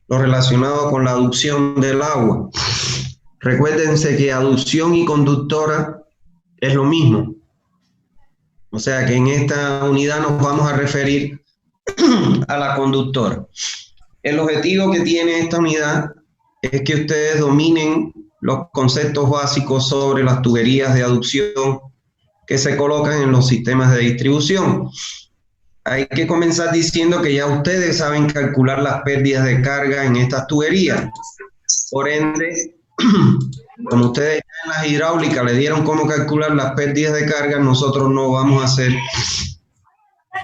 Lo relacionado con la aducción del agua. Recuérdense que aducción y conductora es lo mismo. O sea que en esta unidad nos vamos a referir a la conductora. El objetivo que tiene esta unidad es que ustedes dominen los conceptos básicos sobre las tuberías de aducción que se colocan en los sistemas de distribución. Hay que comenzar diciendo que ya ustedes saben calcular las pérdidas de carga en estas tuberías. Por ende, como ustedes ya en las hidráulicas le dieron cómo calcular las pérdidas de carga, nosotros no vamos a hacer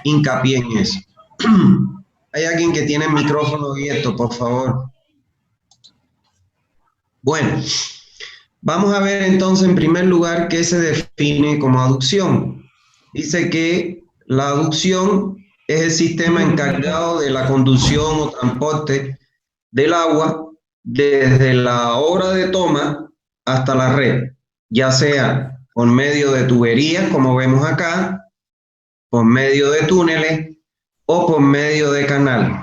hincapié en eso. ¿Hay alguien que tiene el micrófono abierto, por favor? Bueno, vamos a ver entonces en primer lugar qué se define como aducción. Dice que la aducción es el sistema encargado de la conducción o transporte del agua desde la obra de toma hasta la red, ya sea por medio de tuberías, como vemos acá, por medio de túneles o por medio de canales.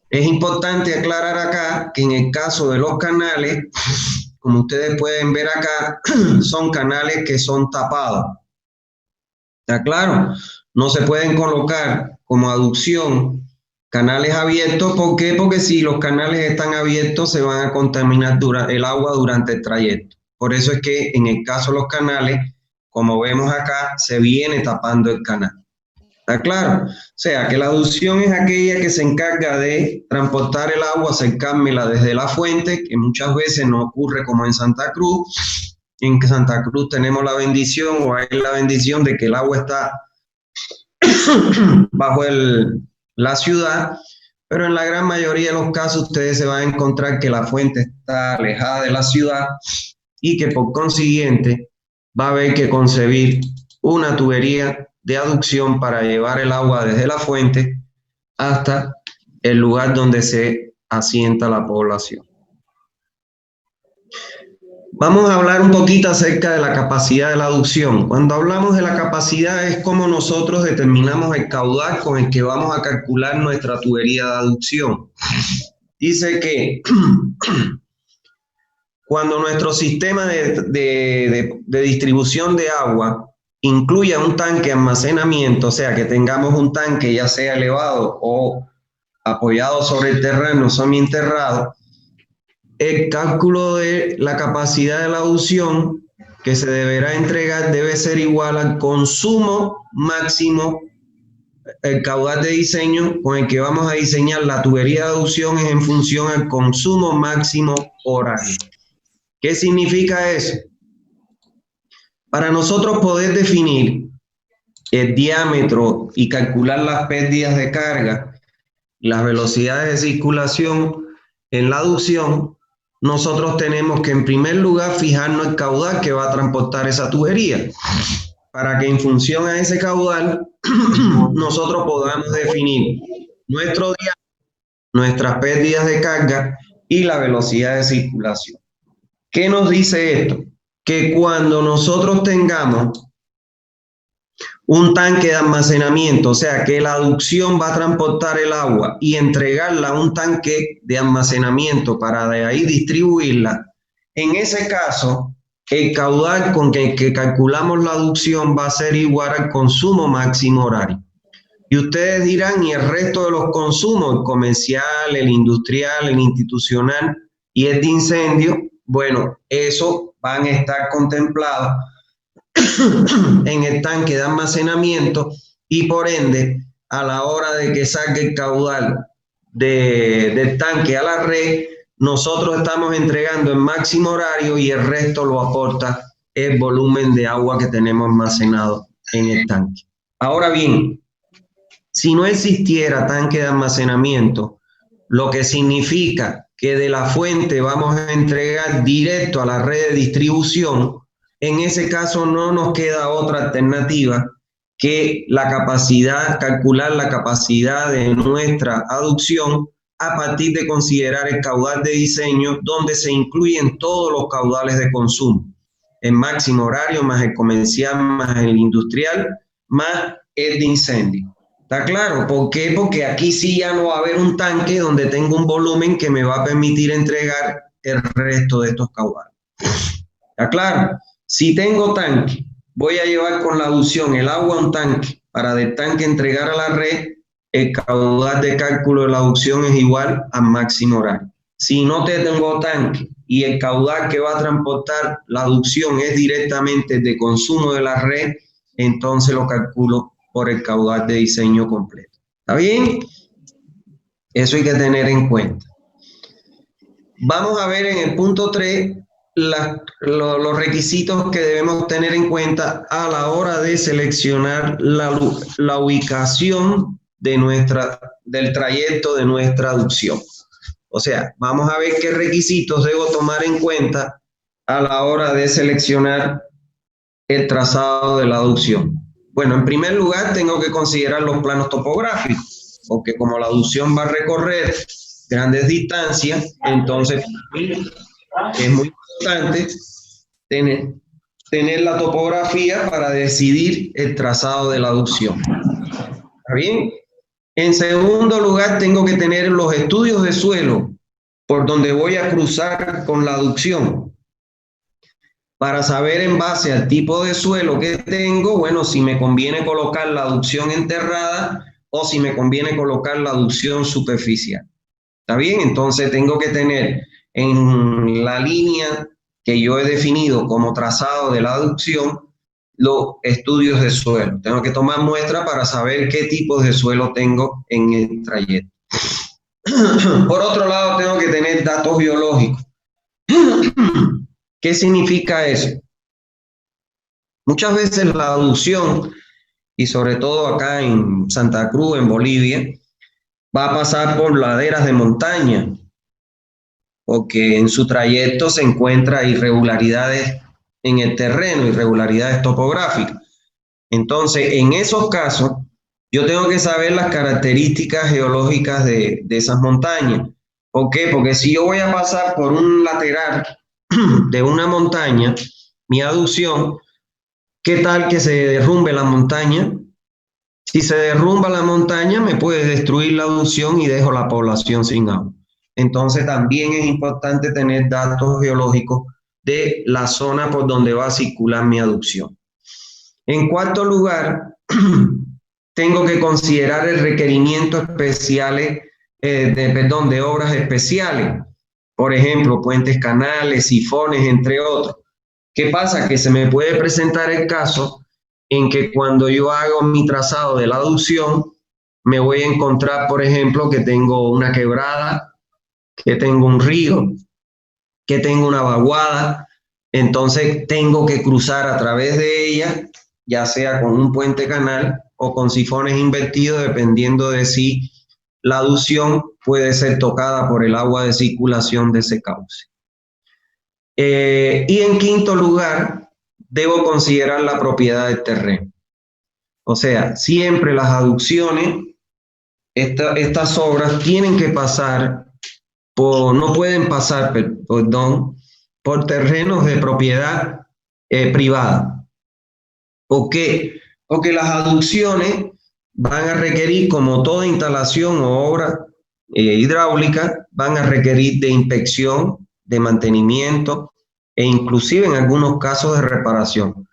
Es importante aclarar acá que en el caso de los canales, como ustedes pueden ver acá, son canales que son tapados. ¿Está claro? No se pueden colocar como aducción canales abiertos. ¿Por qué? Porque si los canales están abiertos se van a contaminar el agua durante el trayecto. Por eso es que en el caso de los canales, como vemos acá, se viene tapando el canal. ¿Está claro? O sea, que la aducción es aquella que se encarga de transportar el agua, acercármela desde la fuente, que muchas veces no ocurre como en Santa Cruz. En Santa Cruz tenemos la bendición, o hay la bendición de que el agua está bajo la ciudad, pero en la gran mayoría de los casos ustedes se van a encontrar que la fuente está alejada de la ciudad y que por consiguiente va a haber que concebir una tubería de aducción para llevar el agua desde la fuente hasta el lugar donde se asienta la población. Vamos a hablar un poquito acerca de la capacidad de la aducción. Cuando hablamos de la capacidad es cómo nosotros determinamos el caudal con el que vamos a calcular nuestra tubería de aducción. Dice que cuando nuestro sistema de distribución de agua incluya un tanque de almacenamiento, o sea, que tengamos un tanque ya sea elevado o apoyado sobre el terreno, semienterrado, el cálculo de la capacidad de la aducción que se deberá entregar debe ser igual al consumo máximo, el caudal de diseño con el que vamos a diseñar la tubería de aducción es en función al consumo máximo horario. ¿Qué significa eso? Para nosotros poder definir el diámetro y calcular las pérdidas de carga, las velocidades de circulación en la aducción, nosotros tenemos que en primer lugar fijarnos el caudal que va a transportar esa tubería, para que en función a ese caudal nosotros podamos definir nuestro diámetro, nuestras pérdidas de carga y la velocidad de circulación. ¿Qué nos dice esto? Que cuando nosotros tengamos un tanque de almacenamiento, o sea que la aducción va a transportar el agua y entregarla a un tanque de almacenamiento para de ahí distribuirla, en ese caso el caudal con que calculamos la aducción va a ser igual al consumo máximo horario. Y ustedes dirán, ¿y el resto de los consumos, el comercial, el industrial, el institucional y el de incendio? Bueno, eso van a estar contemplados en el tanque de almacenamiento y por ende a la hora de que salga el caudal del tanque a la red, nosotros estamos entregando el máximo horario y el resto lo aporta el volumen de agua que tenemos almacenado en el tanque. Ahora bien, si no existiera tanque de almacenamiento, lo que significa que de la fuente vamos a entregar directo a la red de distribución, en ese caso no nos queda otra alternativa que la capacidad, calcular la capacidad de nuestra aducción a partir de considerar el caudal de diseño donde se incluyen todos los caudales de consumo, el máximo horario más el comercial más el industrial más es de incendio. ¿Está claro? ¿Por qué? Porque aquí sí ya no va a haber un tanque donde tengo un volumen que me va a permitir entregar el resto de estos caudales. ¿Está claro? Si tengo tanque, voy a llevar con la aducción el agua a un tanque para del tanque entregar a la red, el caudal de cálculo de la aducción es igual al máximo horario. Si no tengo tanque y el caudal que va a transportar la aducción es directamente de consumo de la red, entonces lo calculo por el caudal de diseño completo. ¿Está bien? Eso hay que tener en cuenta. Vamos a ver en el punto 3 los requisitos que debemos tener en cuenta a la hora de seleccionar la ubicación del trayecto de nuestra aducción. O sea, vamos a ver qué requisitos debo tomar en cuenta a la hora de seleccionar el trazado de la aducción. Bueno, en primer lugar tengo que considerar los planos topográficos, porque como la aducción va a recorrer grandes distancias, entonces es muy importante tener la topografía para decidir el trazado de la aducción. ¿Está bien? En segundo lugar, tengo que tener los estudios de suelo por donde voy a cruzar con la aducción para saber en base al tipo de suelo que tengo, bueno, si me conviene colocar la aducción enterrada o si me conviene colocar la aducción superficial. ¿Está bien? Entonces tengo que tener en la línea que yo he definido como trazado de la aducción los estudios de suelo. Tengo que tomar muestra para saber qué tipos de suelo tengo en el trayecto. Por otro lado, tengo que tener datos biológicos. ¿Qué significa eso? Muchas veces la aducción, y sobre todo acá en Santa Cruz, en Bolivia, va a pasar por laderas de montaña, porque en su trayecto se encuentran irregularidades en el terreno, irregularidades topográficas. Entonces, en esos casos, yo tengo que saber las características geológicas de esas montañas. ¿Por qué? Porque si yo voy a pasar por un lateral de una montaña, mi aducción, ¿qué tal que se derrumbe la montaña? Si se derrumba la montaña, me puede destruir la aducción y dejo la población sin agua. Entonces también es importante tener datos geológicos de la zona por donde va a circular mi aducción. En cuarto lugar, tengo que considerar el requerimiento especiales, de obras especiales. Por ejemplo, puentes canales, sifones, entre otros. ¿Qué pasa? Que se me puede presentar el caso en que cuando yo hago mi trazado de la aducción, me voy a encontrar, por ejemplo, que tengo una quebrada, que tengo un río, que tengo una vaguada, entonces tengo que cruzar a través de ella, ya sea con un puente canal o con sifones invertidos, dependiendo de si la aducción puede ser tocada por el agua de circulación de ese cauce. Y en quinto lugar, debo considerar la propiedad del terreno. O sea, siempre las aducciones, estas obras tienen que pasar no pueden pasar, perdón, por terrenos de propiedad privada. ¿Por qué? Porque las aducciones van a requerir, como toda instalación o obra hidráulica, van a requerir de inspección, de mantenimiento e inclusive en algunos casos de reparación.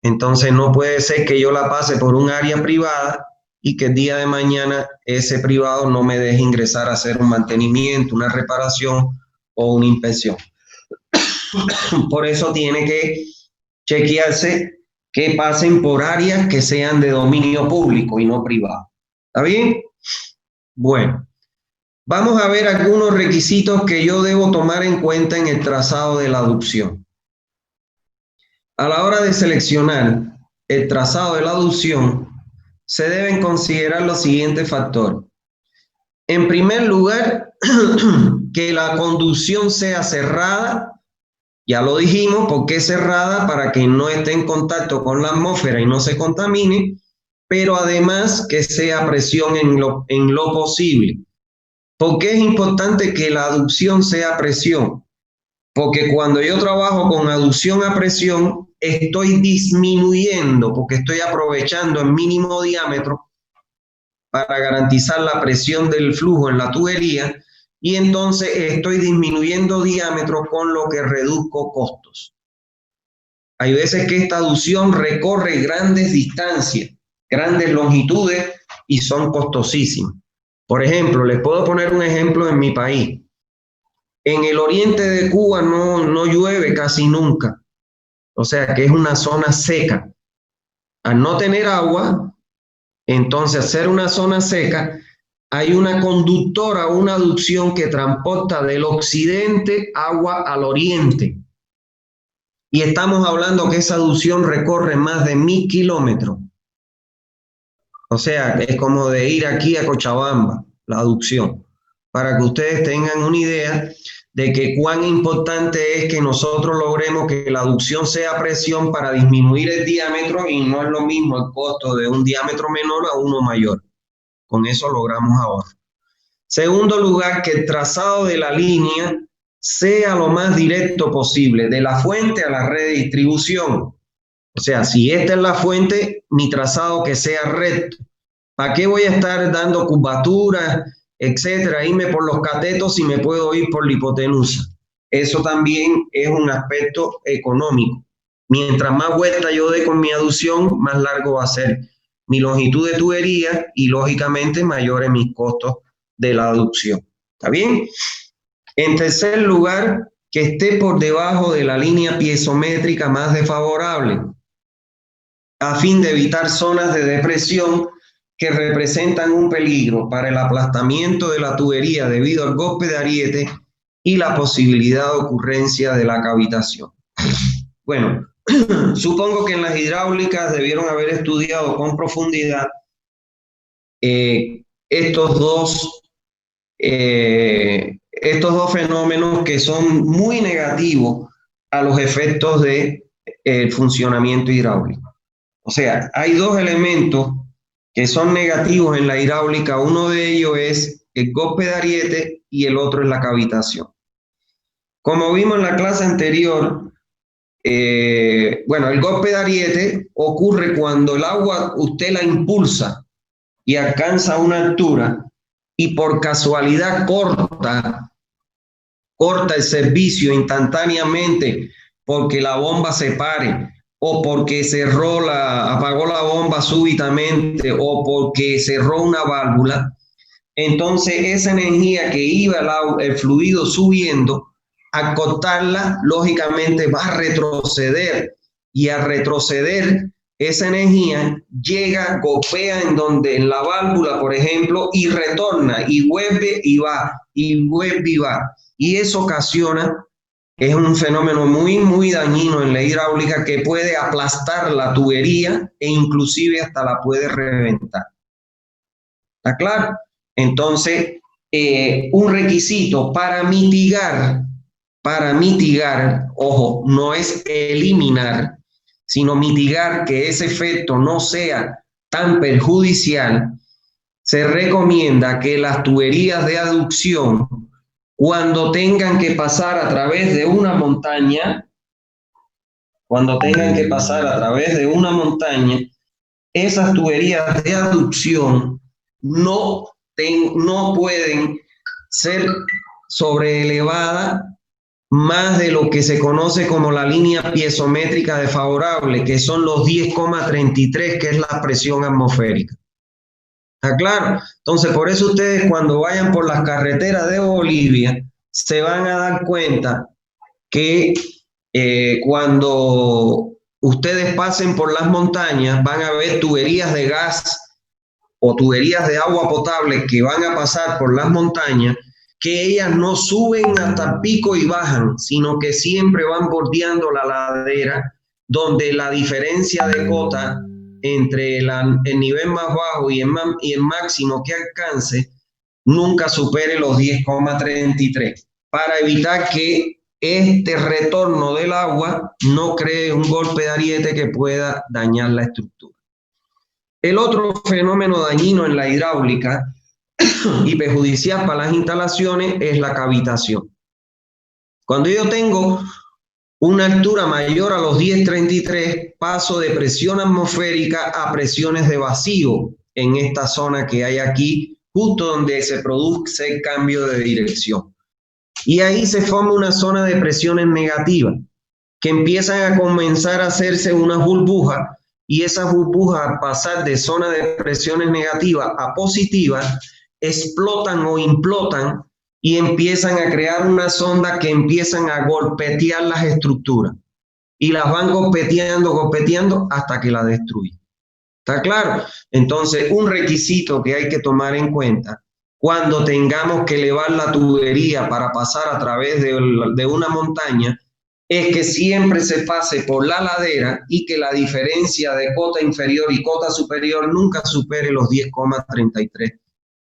Entonces no puede ser que yo la pase por un área privada y que el día de mañana ese privado no me deje ingresar a hacer un mantenimiento, una reparación o una inspección. Por eso tiene que chequearse que pasen por áreas que sean de dominio público y no privado. ¿Está bien? Bueno, vamos a ver algunos requisitos que yo debo tomar en cuenta en el trazado de la aducción. A la hora de seleccionar el trazado de la aducción, se deben considerar los siguientes factores. En primer lugar, que la conducción sea cerrada. Ya lo dijimos, porque es cerrada para que no esté en contacto con la atmósfera y no se contamine, pero además que sea a presión en lo posible. ¿Por qué es importante que la aducción sea a presión? Porque cuando yo trabajo con aducción a presión, estoy disminuyendo porque estoy aprovechando el mínimo diámetro para garantizar la presión del flujo en la tubería y entonces estoy disminuyendo diámetro con lo que reduzco costos. Hay veces que esta aducción recorre grandes distancias, grandes longitudes y son costosísimas. Por ejemplo, les puedo poner un ejemplo en mi país. En el oriente de Cuba no llueve casi nunca, o sea que es una zona seca. Al no tener agua, entonces hacer una zona seca, hay una conductora, una aducción que transporta del occidente agua al oriente. Y estamos hablando que esa aducción recorre más de 1000 kilómetros. O sea, es como de ir aquí a Cochabamba, la aducción, para que ustedes tengan una idea de que cuán importante es que nosotros logremos que la aducción sea presión para disminuir el diámetro y no es lo mismo el costo de un diámetro menor a uno mayor. Con eso logramos ahorro. Segundo lugar, que el trazado de la línea sea lo más directo posible, de la fuente a la red de distribución. O sea, si esta es la fuente, mi trazado que sea recto. ¿Para qué voy a estar dando curvaturas, etcétera? Irme por los catetos si me puedo ir por la hipotenusa. Eso también es un aspecto económico. Mientras más vuelta yo dé con mi aducción, más largo va a ser mi longitud de tubería y lógicamente mayores mis costos de la aducción. ¿Está bien? En tercer lugar, que esté por debajo de la línea piezométrica más desfavorable, a fin de evitar zonas de depresión que representan un peligro para el aplastamiento de la tubería debido al golpe de ariete y la posibilidad de ocurrencia de la cavitación. Bueno, supongo que en las hidráulicas debieron haber estudiado con profundidad estos dos fenómenos que son muy negativos a los efectos del funcionamiento hidráulico. O sea, hay dos elementos que son negativos en la hidráulica. Uno de ellos es el golpe de ariete y el otro es la cavitación. Como vimos en la clase anterior, bueno, el golpe de ariete ocurre cuando el agua usted la impulsa y alcanza una altura y por casualidad corta el servicio instantáneamente porque la bomba se pare o porque apagó la bomba súbitamente o porque cerró una válvula, entonces esa energía que iba el fluido subiendo, al cortarla, lógicamente va a retroceder y al retroceder esa energía llega, golpea en la válvula, por ejemplo, y retorna y vuelve y va, y vuelve y va. Y eso ocasiona, es un fenómeno muy dañino en la hidráulica que puede aplastar la tubería e inclusive hasta la puede reventar. ¿Está claro? Entonces, un requisito para mitigar, ojo, no es eliminar, sino mitigar que ese efecto no sea tan perjudicial, se recomienda que las tuberías de aducción, cuando tengan que pasar a través de una montaña, esas tuberías de aducción no pueden ser sobreelevadas más de lo que se conoce como la línea piezométrica desfavorable, que son los 10,33, que es la presión atmosférica. ¿Está claro? Entonces, por eso ustedes cuando vayan por las carreteras de Bolivia, se van a dar cuenta que cuando ustedes pasen por las montañas, van a ver tuberías de gas o tuberías de agua potable que van a pasar por las montañas, que ellas no suben hasta el pico y bajan, sino que siempre van bordeando la ladera, donde la diferencia de cota entre el nivel más bajo y el máximo que alcance nunca supere los 10,33, para evitar que este retorno del agua no cree un golpe de ariete que pueda dañar la estructura. El otro fenómeno dañino en la hidráulica y perjudicial para las instalaciones es la cavitación. Cuando yo tengo una altura mayor a los 1033, paso de presión atmosférica a presiones de vacío en esta zona que hay aquí, justo donde se produce el cambio de dirección. Y ahí se forma una zona de presiones negativas, que empiezan a comenzar a hacerse unas burbujas, y esas burbujas, al pasar de zona de presiones negativas a positivas, explotan o implotan y empiezan a crear unas ondas que empiezan a golpetear las estructuras y las van golpeteando hasta que las destruyen. ¿Está claro? Entonces, un requisito que hay que tomar en cuenta cuando tengamos que elevar la tubería para pasar a través de una montaña es que siempre se pase por la ladera y que la diferencia de cota inferior y cota superior nunca supere los 10,33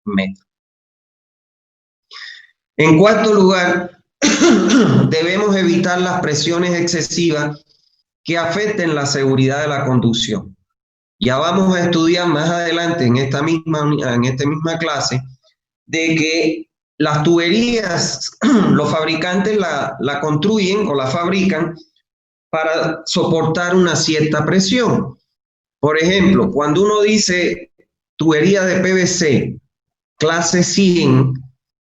metros. En cuarto lugar, debemos evitar las presiones excesivas que afecten la seguridad de la conducción. Ya vamos a estudiar más adelante en esta misma clase de que las tuberías, los fabricantes la construyen o la fabrican para soportar una cierta presión. Por ejemplo, cuando uno dice tubería de PVC clase 100,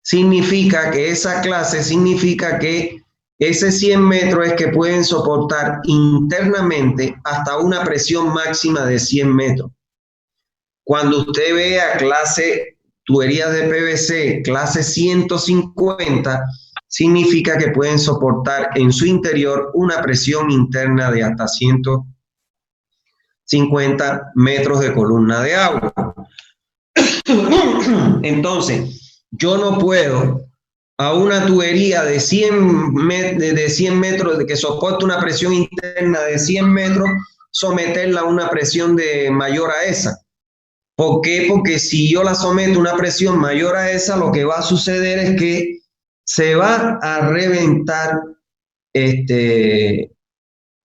significa que esa clase significa que ese 100 metros es que pueden soportar internamente hasta una presión máxima de 100 metros. Cuando usted vea clase tuberías de PVC clase 150, significa que pueden soportar en su interior una presión interna de hasta 150 metros de columna de agua. Entonces, yo no puedo a una tubería de 100 metros que soporte una presión interna de 100 metros, someterla a una presión mayor a esa. ¿Por qué? Porque si yo la someto a una presión mayor a esa, lo que va a suceder es que se va a reventar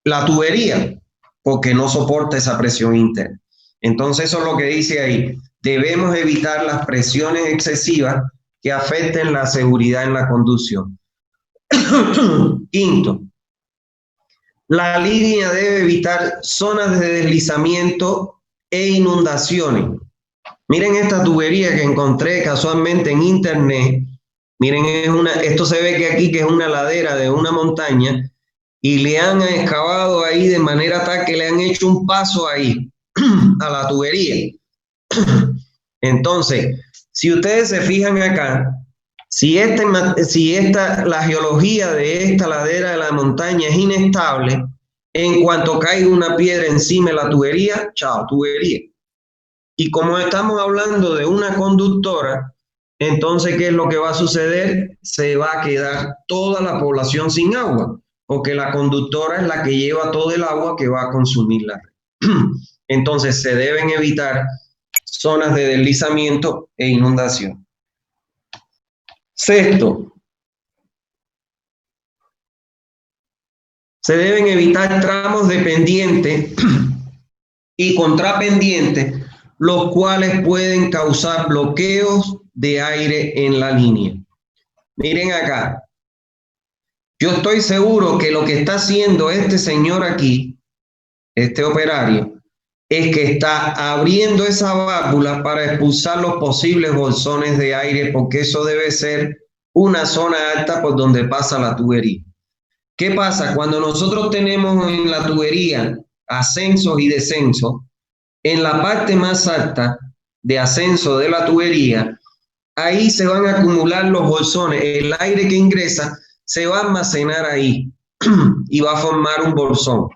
la tubería, porque no soporta esa presión interna. Entonces, eso es lo que dice ahí. Debemos evitar las presiones excesivas que afecten la seguridad en la conducción. Quinto, la línea debe evitar zonas de deslizamiento e inundaciones. Miren esta tubería que encontré casualmente en internet. Miren, esto se ve que aquí que es una ladera de una montaña y le han excavado ahí de manera tal que le han hecho un paso ahí a la tubería. Entonces, si ustedes se fijan acá, la geología de esta ladera de la montaña es inestable, en cuanto caiga una piedra encima de la tubería, chao, tubería. Y como estamos hablando de una conductora, entonces, ¿qué es lo que va a suceder? Se va a quedar toda la población sin agua, porque la conductora es la que lleva todo el agua que va a consumir la red. Entonces, se deben evitar zonas de deslizamiento e inundación. Sexto, se deben evitar tramos de pendiente y contrapendiente, los cuales pueden causar bloqueos de aire en la línea. Miren acá, yo estoy seguro que lo que está haciendo este señor aquí, este operario, es que está abriendo esa válvula para expulsar los posibles bolsones de aire, porque eso debe ser una zona alta por donde pasa la tubería. ¿Qué pasa? Cuando nosotros tenemos en la tubería ascensos y descensos, en la parte más alta de ascenso de la tubería, ahí se van a acumular los bolsones, el aire que ingresa se va a almacenar ahí y va a formar un bolsón.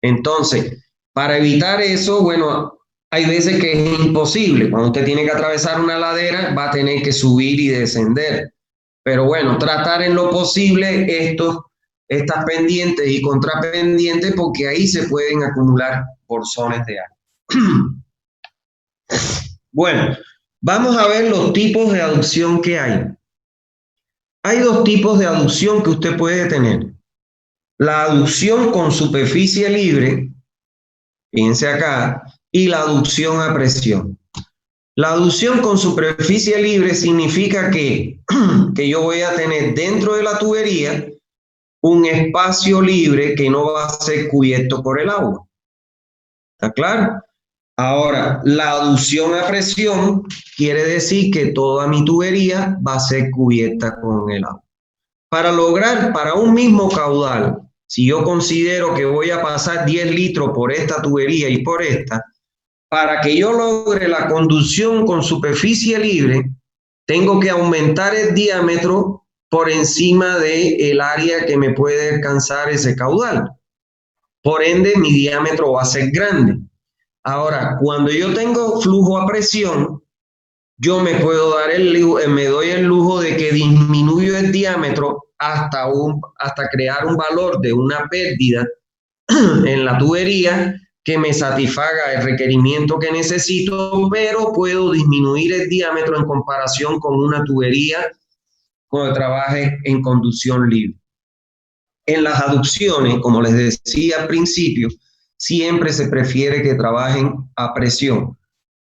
Entonces, para evitar eso, bueno, hay veces que es imposible. Cuando usted tiene que atravesar una ladera, va a tener que subir y descender. Pero bueno, tratar en lo posible estas pendientes y contrapendientes, porque ahí se pueden acumular bolsones de aire. Bueno, vamos a ver los tipos de aducción que hay. Hay dos tipos de aducción que usted puede tener. La aducción con superficie libre, fíjense acá, y la aducción a presión. La aducción con superficie libre significa que yo voy a tener dentro de la tubería un espacio libre que no va a ser cubierto por el agua. ¿Está claro? Ahora, la aducción a presión quiere decir que toda mi tubería va a ser cubierta con el agua. Para lograr, para un mismo caudal, si yo considero que voy a pasar 10 litros por esta tubería y por esta, para que yo logre la conducción con superficie libre, tengo que aumentar el diámetro por encima del área que me puede alcanzar ese caudal. Por ende, mi diámetro va a ser grande. Ahora, cuando yo tengo flujo a presión, yo me puedo dar me doy el lujo de que disminuyo el diámetro hasta crear un valor de una pérdida en la tubería que me satisfaga el requerimiento que necesito, pero puedo disminuir el diámetro en comparación con una tubería cuando trabaje en conducción libre. En las aducciones, como les decía al principio, siempre se prefiere que trabajen a presión.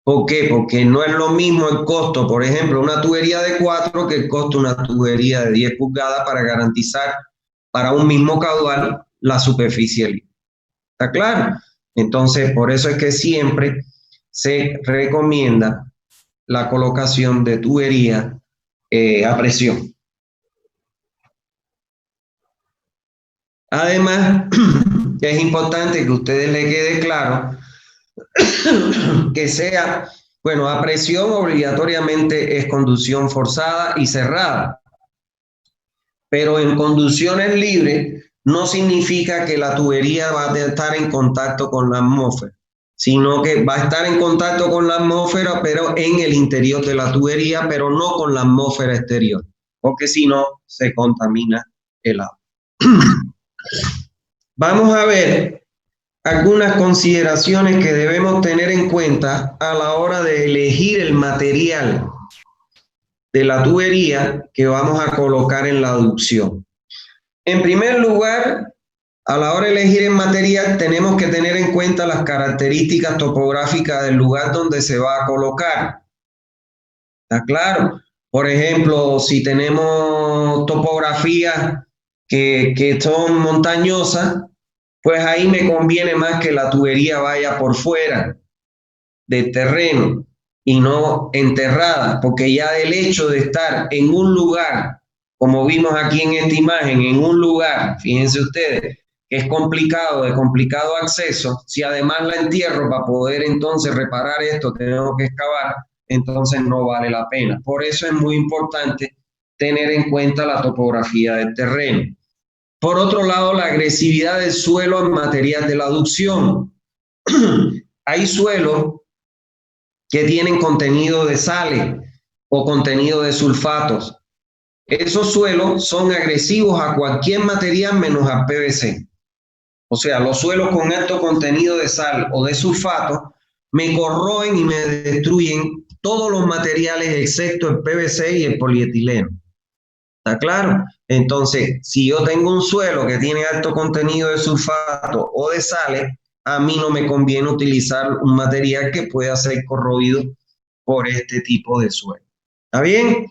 ¿Por qué? Porque no es lo mismo el costo, por ejemplo, una tubería de 4 que el costo de una tubería de 10 pulgadas para garantizar para un mismo caudal la superficie libre. ¿Está claro? Entonces, por eso es que siempre se recomienda la colocación de tubería a presión. Además, es importante que a ustedes les quede claro que sea, bueno, a presión obligatoriamente es conducción forzada y cerrada, pero en conducciones libres no significa que la tubería va a estar en contacto con la atmósfera, sino que va a estar en contacto con la atmósfera, pero en el interior de la tubería, pero no con la atmósfera exterior, porque si no, se contamina el agua. Vamos a ver algunas consideraciones que debemos tener en cuenta a la hora de elegir el material de la tubería que vamos a colocar en la aducción. En primer lugar, a la hora de elegir el material tenemos que tener en cuenta las características topográficas del lugar donde se va a colocar. ¿Está claro? Por ejemplo, si tenemos topografías que son montañosas, pues ahí me conviene más que la tubería vaya por fuera del terreno y no enterrada, porque ya del hecho de estar en un lugar, como vimos aquí en esta imagen, en un lugar, fíjense ustedes, que es complicado, de complicado acceso, si además la entierro para poder entonces reparar esto, tengo que excavar, entonces no vale la pena. Por eso es muy importante tener en cuenta la topografía del terreno. Por otro lado, la agresividad del suelo en materia de la aducción. Hay suelos que tienen contenido de sales o contenido de sulfatos. Esos suelos son agresivos a cualquier material menos al PVC. O sea, los suelos con alto contenido de sal o de sulfato me corroen y me destruyen todos los materiales excepto el PVC y el polietileno. ¿Está claro? Entonces, si yo tengo un suelo que tiene alto contenido de sulfato o de sales, a mí no me conviene utilizar un material que pueda ser corroído por este tipo de suelo. ¿Está bien?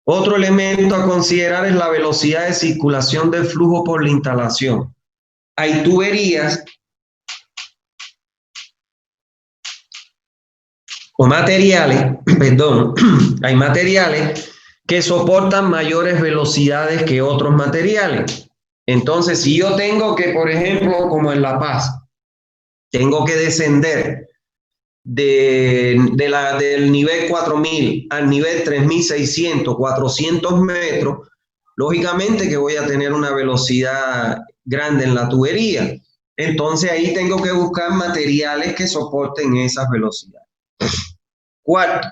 Otro elemento a considerar es la velocidad de circulación del flujo por la instalación. Hay tuberías o materiales, perdón, hay materiales que soportan mayores velocidades que otros materiales. Entonces, si yo tengo que, por ejemplo, como en La Paz, tengo que descender del nivel 4000 al nivel 3600, 400 metros, lógicamente que voy a tener una velocidad grande en la tubería. Entonces ahí tengo que buscar materiales que soporten esas velocidades. Cuarto,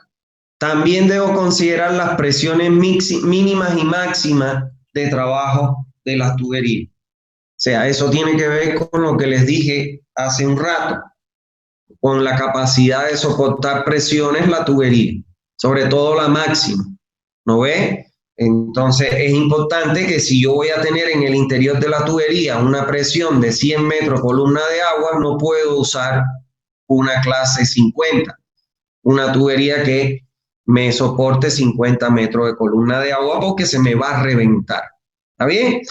también debo considerar las presiones mínimas y máximas de trabajo de las tuberías. O sea, eso tiene que ver con lo que les dije hace un rato, con la capacidad de soportar presiones la tubería, sobre todo la máxima. ¿No ve? Entonces es importante que si yo voy a tener en el interior de la tubería una presión de 100 metros columna de agua, no puedo usar una clase 50, una tubería que me soporte 50 metros de columna de agua porque se me va a reventar. ¿Está bien?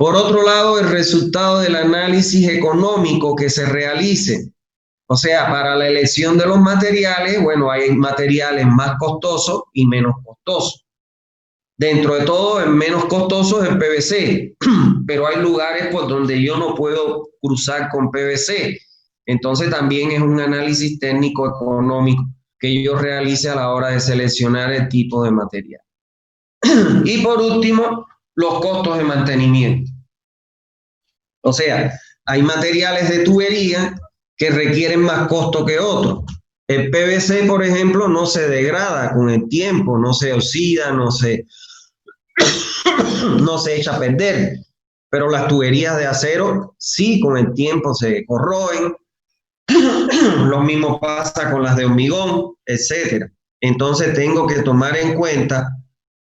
Por otro lado, el resultado del análisis económico que se realice. O sea, para la elección de los materiales, bueno, hay materiales más costosos y menos costosos. Dentro de todo, el menos costoso es el PVC, pero hay lugares pues, donde yo no puedo cruzar con PVC. Entonces también es un análisis técnico económico que yo realice a la hora de seleccionar el tipo de material. Y por último, los costos de mantenimiento. O sea, hay materiales de tubería que requieren más costo que otros. El PVC, por ejemplo, no se degrada con el tiempo, no se oxida, no se echa a perder. Pero las tuberías de acero sí con el tiempo se corroen. Lo mismo pasa con las de hormigón, etcétera. Entonces tengo que tomar en cuenta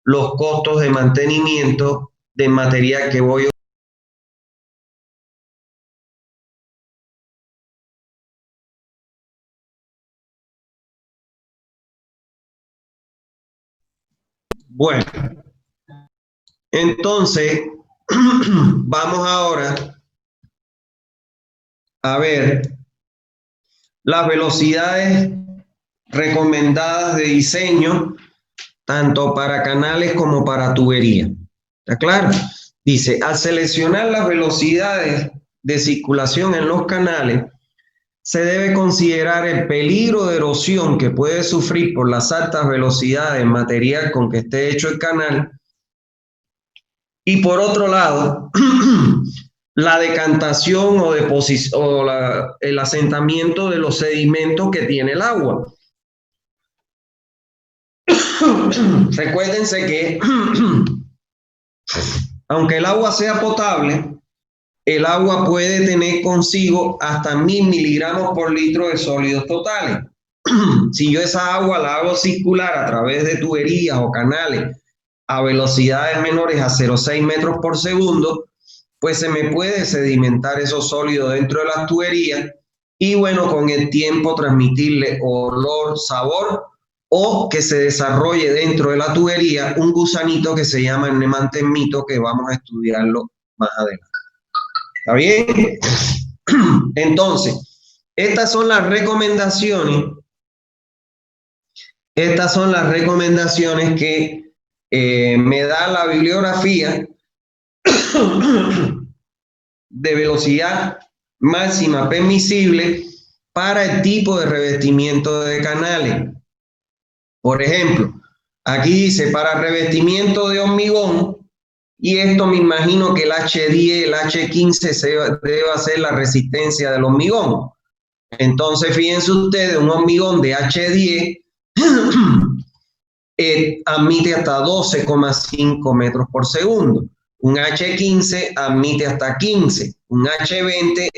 los costos de mantenimiento del material que voy a. Bueno, entonces vamos ahora a ver las velocidades recomendadas de diseño tanto para canales como para tubería. ¿Está claro? Dice, al seleccionar las velocidades de circulación en los canales, se debe considerar el peligro de erosión que puede sufrir por las altas velocidades del material con que esté hecho el canal. Y por otro lado, la decantación o el asentamiento de los sedimentos que tiene el agua. Recuérdense que aunque el agua sea potable, el agua puede tener consigo hasta 1000 miligramos por litro de sólidos totales. Si yo esa agua la hago circular a través de tuberías o canales a velocidades menores a 0,6 metros por segundo, pues se me puede sedimentar esos sólidos dentro de las tuberías y bueno, con el tiempo transmitirle olor, sabor o que se desarrolle dentro de la tubería un gusanito que se llama el nemantemito, que vamos a estudiarlo más adelante. ¿Está bien? Entonces, estas son las recomendaciones. Estas son las recomendaciones que me da la bibliografía de velocidad máxima permisible para el tipo de revestimiento de canales. Por ejemplo, aquí dice para revestimiento de hormigón, y esto me imagino que el H10, el H15 debe hacer la resistencia del hormigón. Entonces, fíjense ustedes, un hormigón de H10 admite hasta 12,5 metros por segundo. Un H15 admite hasta 15. Un H20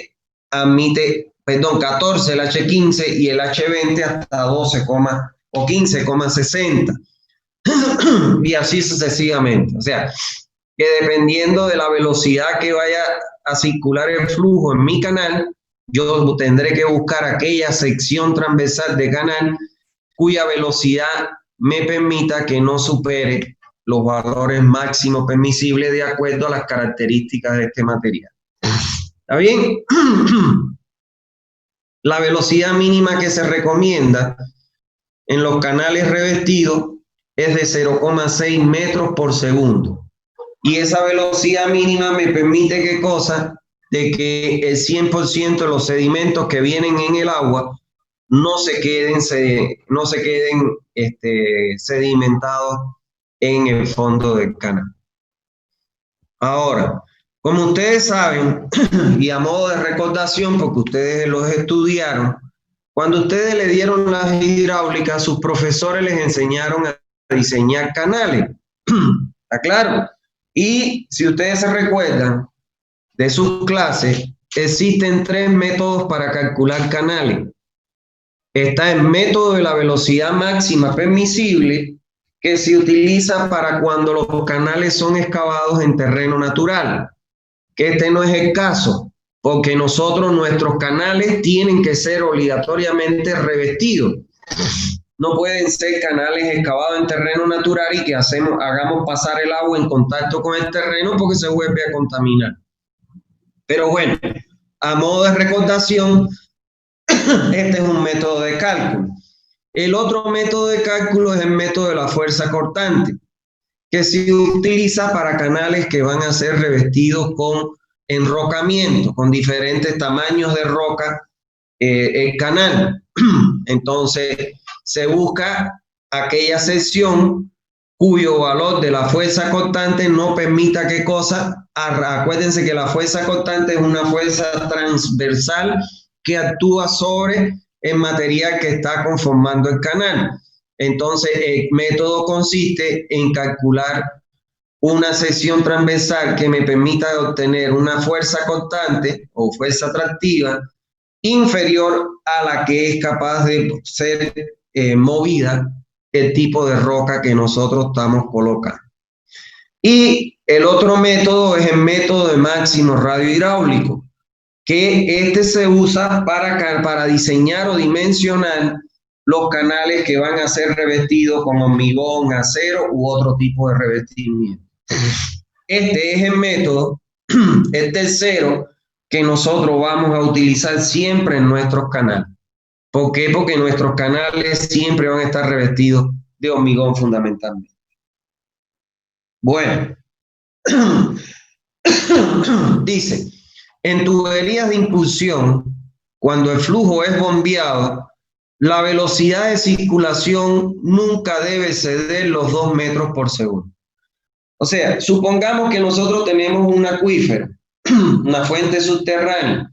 admite, 14 el H15 y el H20 hasta 12, o 15,60. Y así sucesivamente. O sea, que dependiendo de la velocidad que vaya a circular el flujo en mi canal, yo tendré que buscar aquella sección transversal de canal cuya velocidad me permita que no supere los valores máximos permisibles de acuerdo a las características de este material. ¿Está bien? La velocidad mínima que se recomienda en los canales revestidos es de 0,6 metros por segundo. Y esa velocidad mínima me permite, ¿qué cosa? De que el 100% de los sedimentos que vienen en el agua no se queden sedimentados en el fondo del canal. Ahora, como ustedes saben, y a modo de recordación, porque ustedes los estudiaron, cuando ustedes le dieron las hidráulicas, sus profesores les enseñaron a diseñar canales. ¿Está claro? Y si ustedes se recuerdan de sus clases, existen 3 métodos para calcular canales. Está el método de la velocidad máxima permisible, que se utiliza para cuando los canales son excavados en terreno natural, que este no es el caso, porque nuestros canales tienen que ser obligatoriamente revestidos. no pueden ser canales excavados en terreno natural y que hagamos pasar el agua en contacto con el terreno porque se vuelve a contaminar. Pero bueno, a modo de recordación, este es un método de cálculo. El otro método de cálculo es el método de la fuerza cortante, que se utiliza para canales que van a ser revestidos con enrocamiento, con diferentes tamaños de roca, el canal. Entonces, se busca aquella sección cuyo valor de la fuerza cortante no permita qué cosa. Acuérdense que la fuerza cortante es una fuerza transversal que actúa sobre el material que está conformando el canal. Entonces, el método consiste en calcular una sección transversal que me permita obtener una fuerza constante o fuerza atractiva inferior a la que es capaz de ser movida el tipo de roca que nosotros estamos colocando. Y el otro método es el método de máximo radio hidráulico, que este se usa para diseñar o dimensionar los canales que van a ser revestidos con hormigón, acero u otro tipo de revestimiento. Este es el método, el tercero, que nosotros vamos a utilizar siempre en nuestros canales. ¿Por qué? Porque nuestros canales siempre van a estar revestidos de hormigón fundamentalmente. Bueno, dice, en tuberías de impulsión, cuando el flujo es bombeado, la velocidad de circulación nunca debe exceder los 2 metros por segundo. O sea, supongamos que nosotros tenemos un acuífero, una fuente subterránea.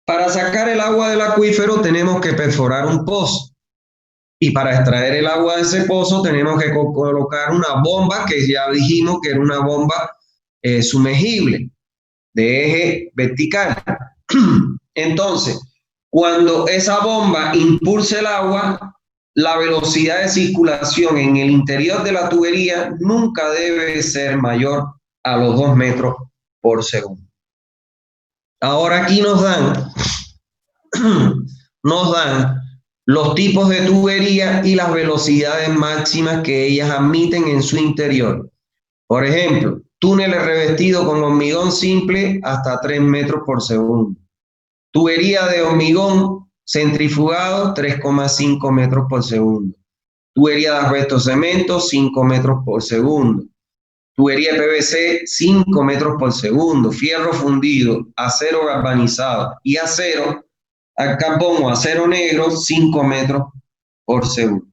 Para sacar el agua del acuífero tenemos que perforar un pozo. Y para extraer el agua de ese pozo tenemos que colocar una bomba, que ya dijimos que era una bomba sumergible, de eje vertical. Entonces, cuando esa bomba impulse el agua, la velocidad de circulación en el interior de la tubería nunca debe ser mayor a los 2 metros por segundo. Ahora aquí nos dan los tipos de tubería y las velocidades máximas que ellas admiten en su interior. Por ejemplo, túneles revestidos con hormigón simple hasta 3 metros por segundo. Tubería de hormigón centrifugado, 3,5 metros por segundo. Tubería de asbesto cemento, 5 metros por segundo. Tubería de PVC, 5 metros por segundo. Fierro fundido, acero galvanizado y acero al carbón o acero negro, 5 metros por segundo.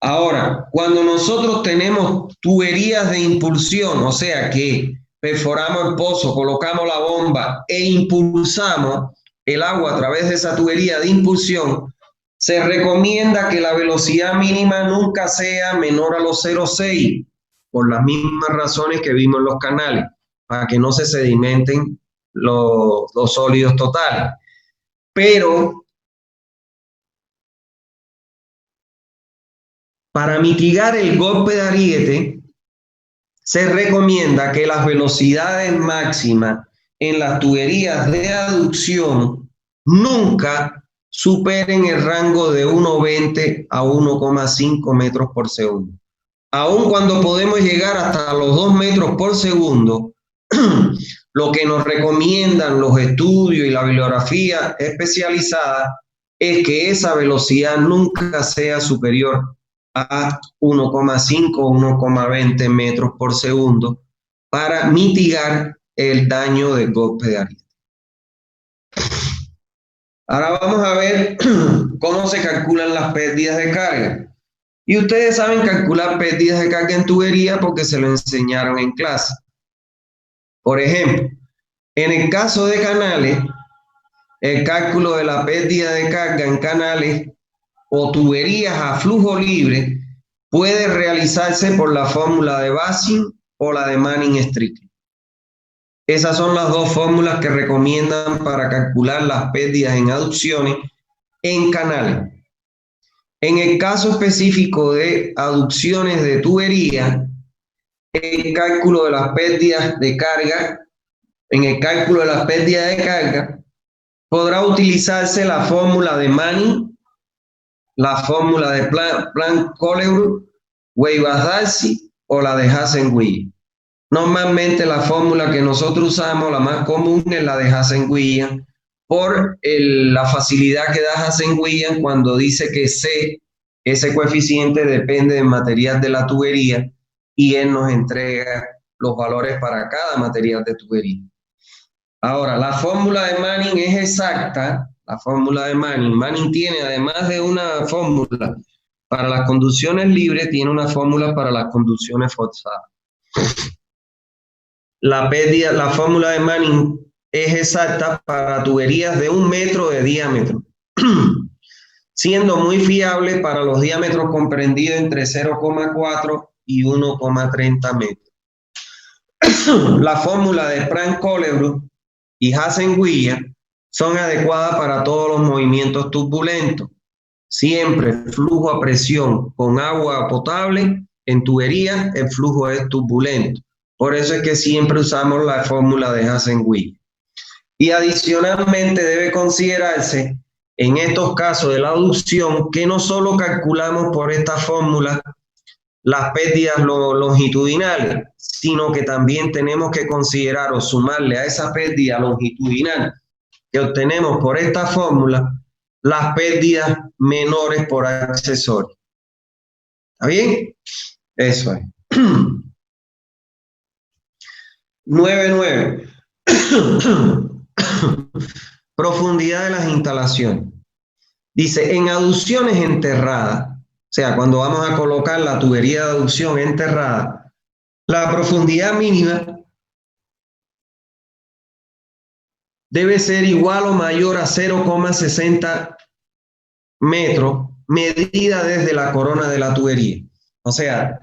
Ahora, cuando nosotros tenemos tuberías de impulsión, o sea que perforamos el pozo, colocamos la bomba e impulsamos el agua a través de esa tubería de impulsión, se recomienda que la velocidad mínima nunca sea menor a los 0,6, por las mismas razones que vimos en los canales, para que no se sedimenten los sólidos totales. Pero para mitigar el golpe de ariete, se recomienda que las velocidades máximas en las tuberías de aducción nunca superen el rango de 1,20 a 1,5 metros por segundo. Aun cuando podemos llegar hasta los 2 metros por segundo, lo que nos recomiendan los estudios y la bibliografía especializada es que esa velocidad nunca sea superior a 1,5 o 1,20 metros por segundo para mitigar el daño del golpe de ariete. Ahora vamos a ver cómo se calculan las pérdidas de carga. Y ustedes saben calcular pérdidas de carga en tubería porque se lo enseñaron en clase. Por ejemplo, en el caso de canales, el cálculo de la pérdida de carga en canales o tuberías a flujo libre puede realizarse por la fórmula de Basing o la de Manning-Strickland. Esas son las dos fórmulas que recomiendan para calcular las pérdidas en aducciones en canales. En el caso específico de aducciones de tubería, el cálculo de las pérdidas de carga, en el cálculo de las pérdidas de carga, podrá utilizarse la fórmula de Manning la fórmula de Planck-Colebrook, Weibach-Darcy o la de Hazen-Wigner. Normalmente la fórmula que nosotros usamos, la más común, es la de Hazen-Wigner, por la facilidad que da Hazen-Wigner cuando dice que C, ese coeficiente, depende del material de la tubería y él nos entrega los valores para cada material de tubería. Ahora, la fórmula de Manning es exacta, la fórmula de Manning. Manning tiene, además de una fórmula para las conducciones libres, tiene una fórmula para las conducciones forzadas. La fórmula de Manning es exacta para tuberías de 1 metro de diámetro, siendo muy fiable para los diámetros comprendidos entre 0,4 y 1,30 metros. La fórmula de Planck-Colebrook y Hazen-Wigner son adecuadas para todos los movimientos turbulentos. Siempre flujo a presión con agua potable en tubería, el flujo es turbulento. Por eso es que siempre usamos la fórmula de Hazen-Wigner. Y adicionalmente debe considerarse en estos casos de la aducción que no solo calculamos por esta fórmula las pérdidas longitudinales, sino que también tenemos que considerar o sumarle a esa pérdida longitudinal que obtenemos por esta fórmula las pérdidas menores por accesorios. ¿Está bien? Eso es. 9.9. Profundidad de las instalaciones. Dice, en aducciones enterradas, o sea, cuando vamos a colocar la tubería de aducción enterrada, la profundidad mínima debe ser igual o mayor a 0,60 metros, medida desde la corona de la tubería. O sea,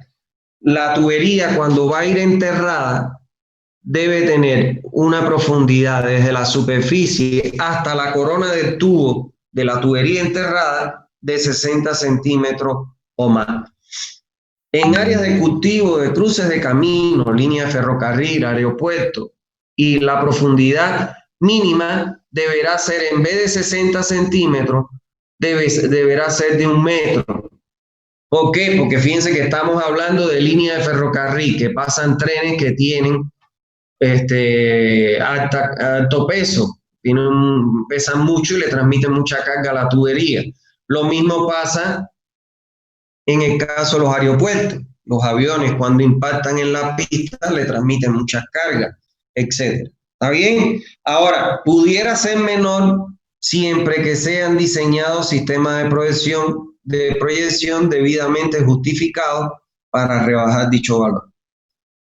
la tubería cuando va a ir enterrada debe tener una profundidad desde la superficie hasta la corona del tubo de la tubería enterrada de 60 centímetros o más. En áreas de cultivo, de cruces de camino, línea de ferrocarril, aeropuerto, y la profundidad mínima deberá ser, en vez de 60 centímetros, deberá ser de 1 metro. ¿Por qué? Porque fíjense que estamos hablando de línea de ferrocarril, que pasan trenes que tienen alto peso, pesan mucho y le transmiten mucha carga a la tubería. Lo mismo pasa en el caso de los aeropuertos. Los aviones cuando impactan en la pista le transmiten muchas cargas, etc. ¿Está bien? Ahora, pudiera ser menor siempre que sean diseñados sistemas de proyección debidamente justificados para rebajar dicho valor.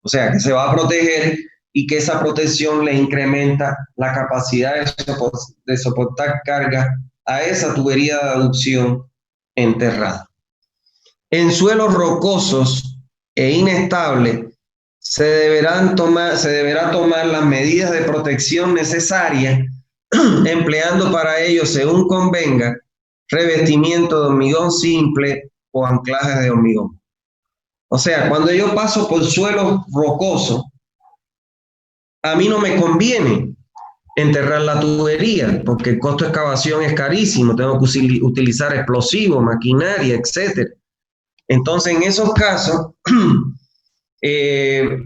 O sea, que se va a proteger y que esa protección le incrementa la capacidad de soportar carga a esa tubería de aducción enterrada. En suelos rocosos e inestables se deberá tomar las medidas de protección necesarias, empleando para ello, según convenga, revestimiento de hormigón simple o anclajes de hormigón. O sea, cuando yo paso por suelos rocosos, a mí no me conviene enterrar la tubería porque el costo de excavación es carísimo, tengo que utilizar explosivos, maquinaria, etc. Entonces, en esos casos, en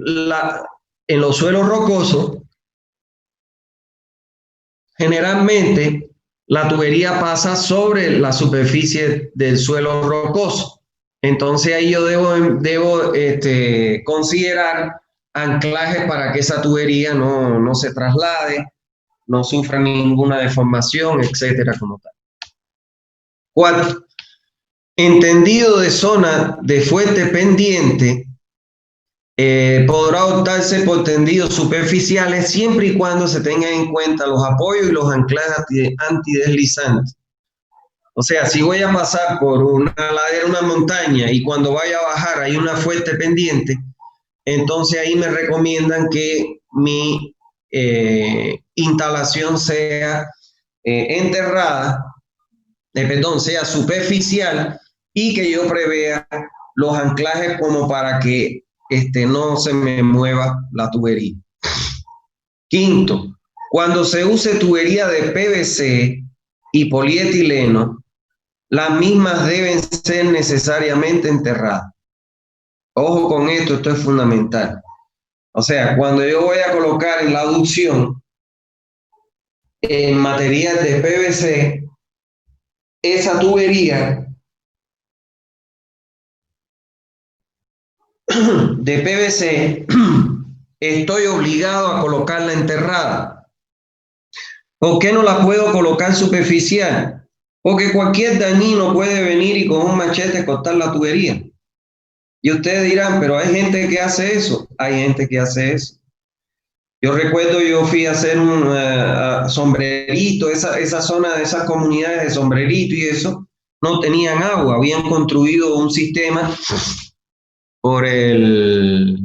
los suelos rocosos, generalmente la tubería pasa sobre la superficie del suelo rocoso. Entonces ahí yo debo considerar anclajes para que esa tubería no se traslade, no sufra ninguna deformación, etcétera, como tal. 4. Entendido de zona de fuerte pendiente, podrá optarse por tendidos superficiales siempre y cuando se tengan en cuenta los apoyos y los anclajes antideslizantes. O sea, si voy a pasar por una ladera, una montaña, y cuando vaya a bajar hay una fuerte pendiente, entonces ahí me recomiendan que mi instalación sea sea superficial y que yo prevea los anclajes como para que no se me mueva la tubería. 5. Cuando se use tubería de PVC y polietileno, las mismas deben ser necesariamente enterradas. Ojo con esto, esto es fundamental. O sea, cuando yo voy a colocar en la aducción en material de PVC, esa tubería de PVC estoy obligado a colocarla enterrada. ¿Por qué no la puedo colocar superficial? Porque cualquier dañino puede venir y con un machete cortar la tubería. Y ustedes dirán, pero hay gente que hace eso. Hay gente que hace eso. Yo recuerdo, yo fui a hacer un sombrerito, esa zona de esas comunidades de sombrerito y eso, no tenían agua, habían construido un sistema por el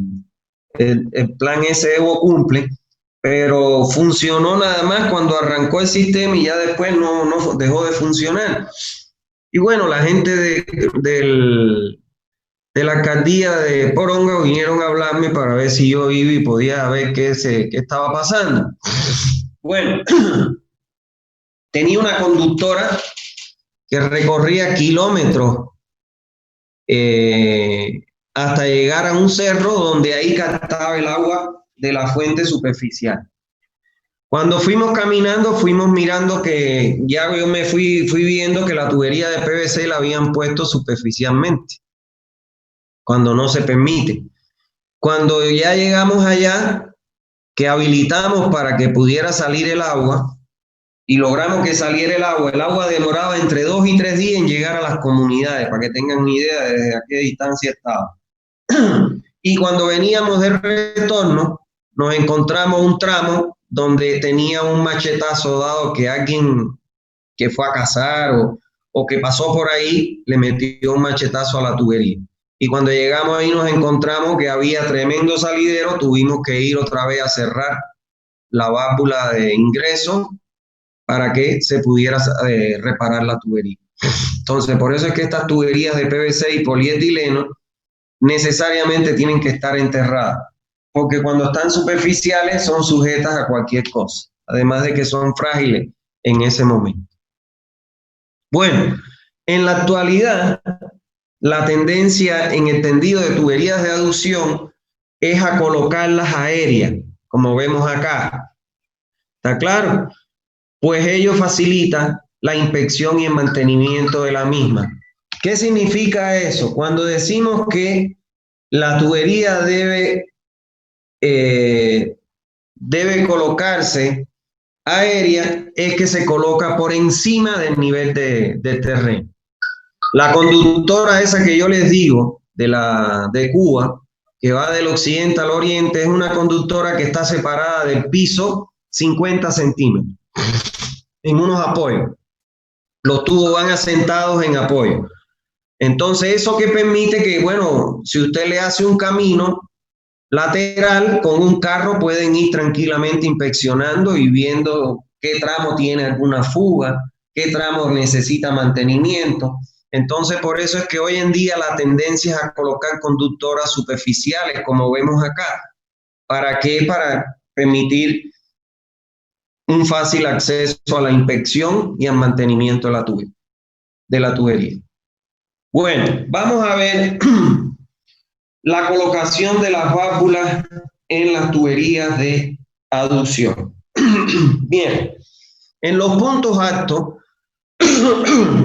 plan ese Evo Cumple, pero funcionó nada más cuando arrancó el sistema y ya después no dejó de funcionar. Y bueno, la gente de la alcaldía de Poronga vinieron a hablarme para ver si yo iba y podía ver qué estaba pasando. Bueno, tenía una conductora que recorría kilómetros hasta llegar a un cerro donde ahí captaba el agua de la fuente superficial. Cuando fuimos caminando, fuimos mirando que ya yo fui viendo que la tubería de PVC la habían puesto superficialmente, cuando no se permite. Cuando ya llegamos allá, que habilitamos para que pudiera salir el agua y logramos que saliera el agua demoraba entre 2 y 3 días en llegar a las comunidades, para que tengan una idea de desde a qué distancia estaba. Y cuando veníamos de retorno, nos encontramos un tramo donde tenía un machetazo dado que alguien que fue a cazar o que pasó por ahí le metió un machetazo a la tubería. Y cuando llegamos ahí nos encontramos que había tremendo salidero, tuvimos que ir otra vez a cerrar la válvula de ingreso para que se pudiera reparar la tubería. Entonces, por eso es que estas tuberías de PVC y polietileno necesariamente tienen que estar enterradas, porque cuando están superficiales son sujetas a cualquier cosa, además de que son frágiles en ese momento. Bueno, en la actualidad, la tendencia en el tendido de tuberías de aducción es a colocarlas aéreas, como vemos acá. ¿Está claro? Pues ello facilita la inspección y el mantenimiento de la misma. ¿Qué significa eso? Cuando decimos que la tubería debe colocarse aérea, es que se coloca por encima del nivel del terreno. La conductora esa que yo les digo, de Cuba, que va del occidente al oriente, es una conductora que está separada del piso 50 centímetros en unos apoyos. Los tubos van asentados en apoyo. Entonces, eso que permite que, bueno, si usted le hace un camino lateral, con un carro pueden ir tranquilamente inspeccionando y viendo qué tramo tiene alguna fuga, qué tramo necesita mantenimiento. Entonces, por eso es que hoy en día la tendencia es a colocar conductoras superficiales, como vemos acá. ¿Para qué? Para permitir un fácil acceso a la inspección y al mantenimiento de la tubería. Bueno, vamos a ver la colocación de las válvulas en las tuberías de aducción. Bien, en los puntos altos,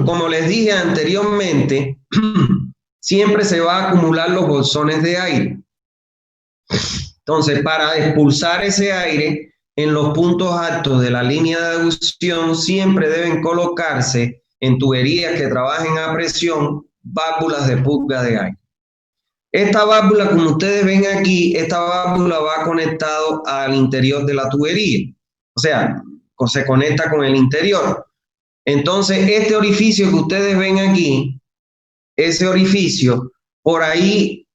como les dije anteriormente, siempre se va a acumular los bolsones de aire. Entonces, para expulsar ese aire, en los puntos altos de la línea de aducción siempre deben colocarse en tuberías que trabajen a presión válvulas de purga de aire. Esta válvula, como ustedes ven aquí, esta válvula va conectado al interior de la tubería. O sea, se conecta con el interior. Entonces, este orificio que ustedes ven aquí, ese orificio, por ahí,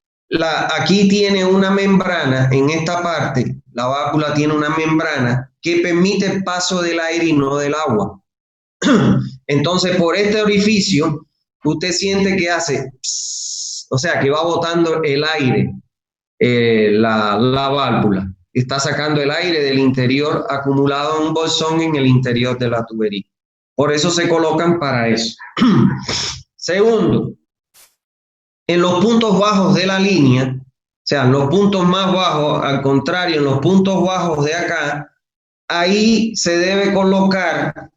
aquí tiene una membrana, en esta parte, la válvula tiene una membrana que permite el paso del aire y no del agua. Entonces, por este orificio, usted siente que hace, o sea, que va botando el aire, la válvula. Está sacando el aire del interior acumulado en un bolsón en el interior de la tubería. Por eso se colocan para eso. Segundo, en los puntos bajos de la línea, o sea, en los puntos más bajos, al contrario, en los puntos bajos de acá, ahí se debe colocar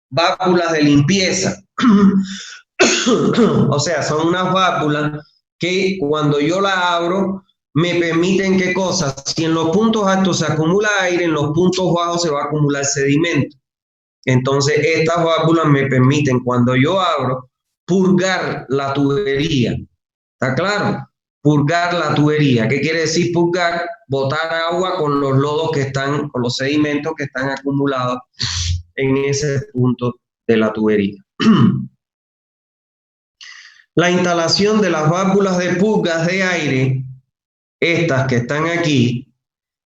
válvulas de limpieza. O sea, son unas válvulas que cuando yo la abro me permiten qué cosas. Si en los puntos altos se acumula aire, en los puntos bajos se va a acumular sedimento. Entonces, estas válvulas me permiten, cuando yo abro, purgar la tubería. ¿Está claro? Purgar la tubería. ¿Qué quiere decir purgar? Botar agua con los lodos que están, con los sedimentos que están acumulados en ese punto de la tubería. La instalación de las válvulas de purgas de aire, estas que están aquí,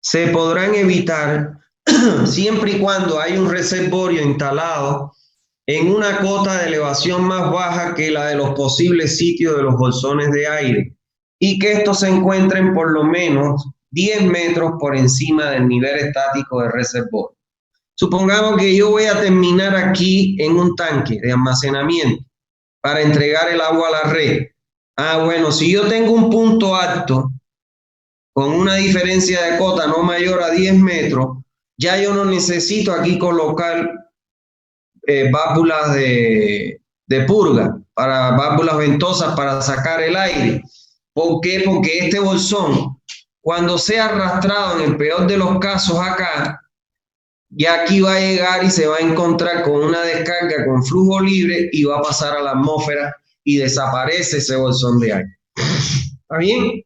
se podrán evitar siempre y cuando hay un reservorio instalado en una cota de elevación más baja que la de los posibles sitios de los bolsones de aire y que estos se encuentren por lo menos 10 metros por encima del nivel estático del reservorio. Supongamos que yo voy a terminar aquí en un tanque de almacenamiento para entregar el agua a la red. Bueno, si yo tengo un punto alto con una diferencia de cota no mayor a 10 metros, ya yo no necesito aquí colocar válvulas de purga, para válvulas ventosas para sacar el aire. ¿Por qué? Porque este bolsón, cuando sea arrastrado en el peor de los casos acá, ya aquí va a llegar y se va a encontrar con una descarga con flujo libre y va a pasar a la atmósfera y desaparece ese bolsón de aire. ¿Está bien?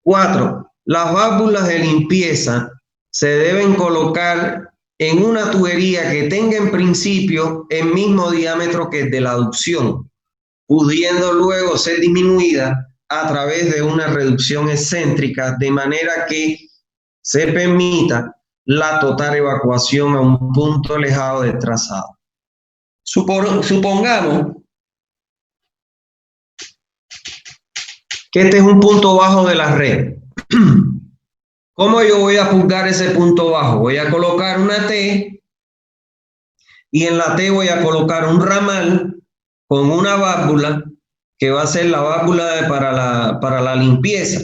4. Las válvulas de limpieza se deben colocar en una tubería que tenga en principio el mismo diámetro que el de la aducción, pudiendo luego ser disminuida a través de una reducción excéntrica, de manera que se permita la total evacuación a un punto alejado del trazado. Supongamos que este es un punto bajo de la red. ¿Cómo yo voy a purgar ese punto bajo? Voy a colocar una T y en la T voy a colocar un ramal con una válvula que va a ser la válvula para la limpieza.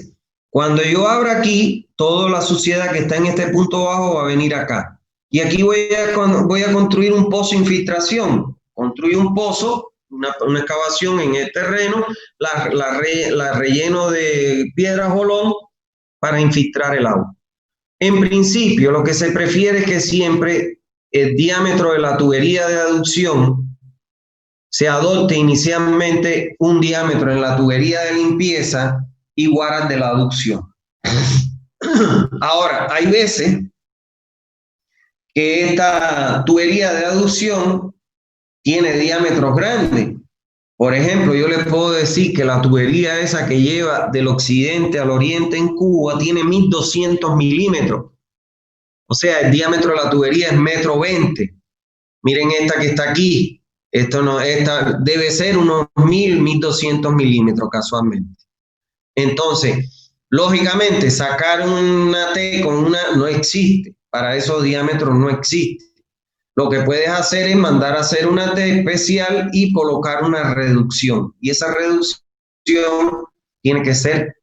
Cuando yo abra aquí, toda la suciedad que está en este punto bajo va a venir acá. Y aquí voy a construir un pozo de infiltración. Construyo un pozo, una excavación en el terreno, la relleno de piedras bolón para infiltrar el agua. En principio, lo que se prefiere es que siempre el diámetro de la tubería de aducción se adopte inicialmente un diámetro en la tubería de limpieza igual al de la aducción. Ahora, hay veces que esta tubería de aducción tiene diámetros grandes. Por ejemplo, yo les puedo decir que la tubería esa que lleva del occidente al oriente en Cuba tiene 1200 milímetros. O sea, el diámetro de la tubería es 1,20 m. Miren esta que está aquí. Esta debe ser unos 1200 milímetros casualmente. Entonces, lógicamente, sacar una T con una no existe. Para esos diámetros no existe. Lo que puedes hacer es mandar a hacer una T especial y colocar una reducción. Y esa reducción tiene que ser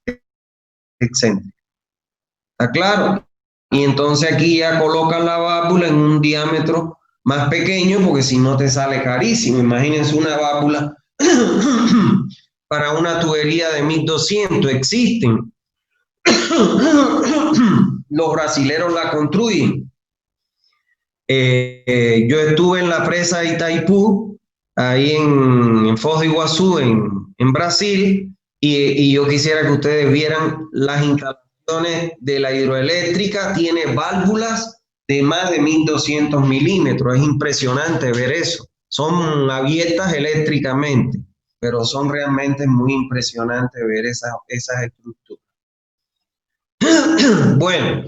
excéntrica. ¿Está claro? Y entonces aquí ya colocan la válvula en un diámetro más pequeño porque si no te sale carísimo. Imagínense una válvula para una tubería de 1200. Existen. Los brasileros la construyen. Yo estuve en la presa de Itaipú, ahí en Foz de Iguazú, en Brasil, y yo quisiera que ustedes vieran las instalaciones de la hidroeléctrica. Tiene válvulas de más de 1200 milímetros. Es impresionante ver eso. Son abiertas eléctricamente, pero son realmente muy impresionantes ver esas estructuras. Bueno,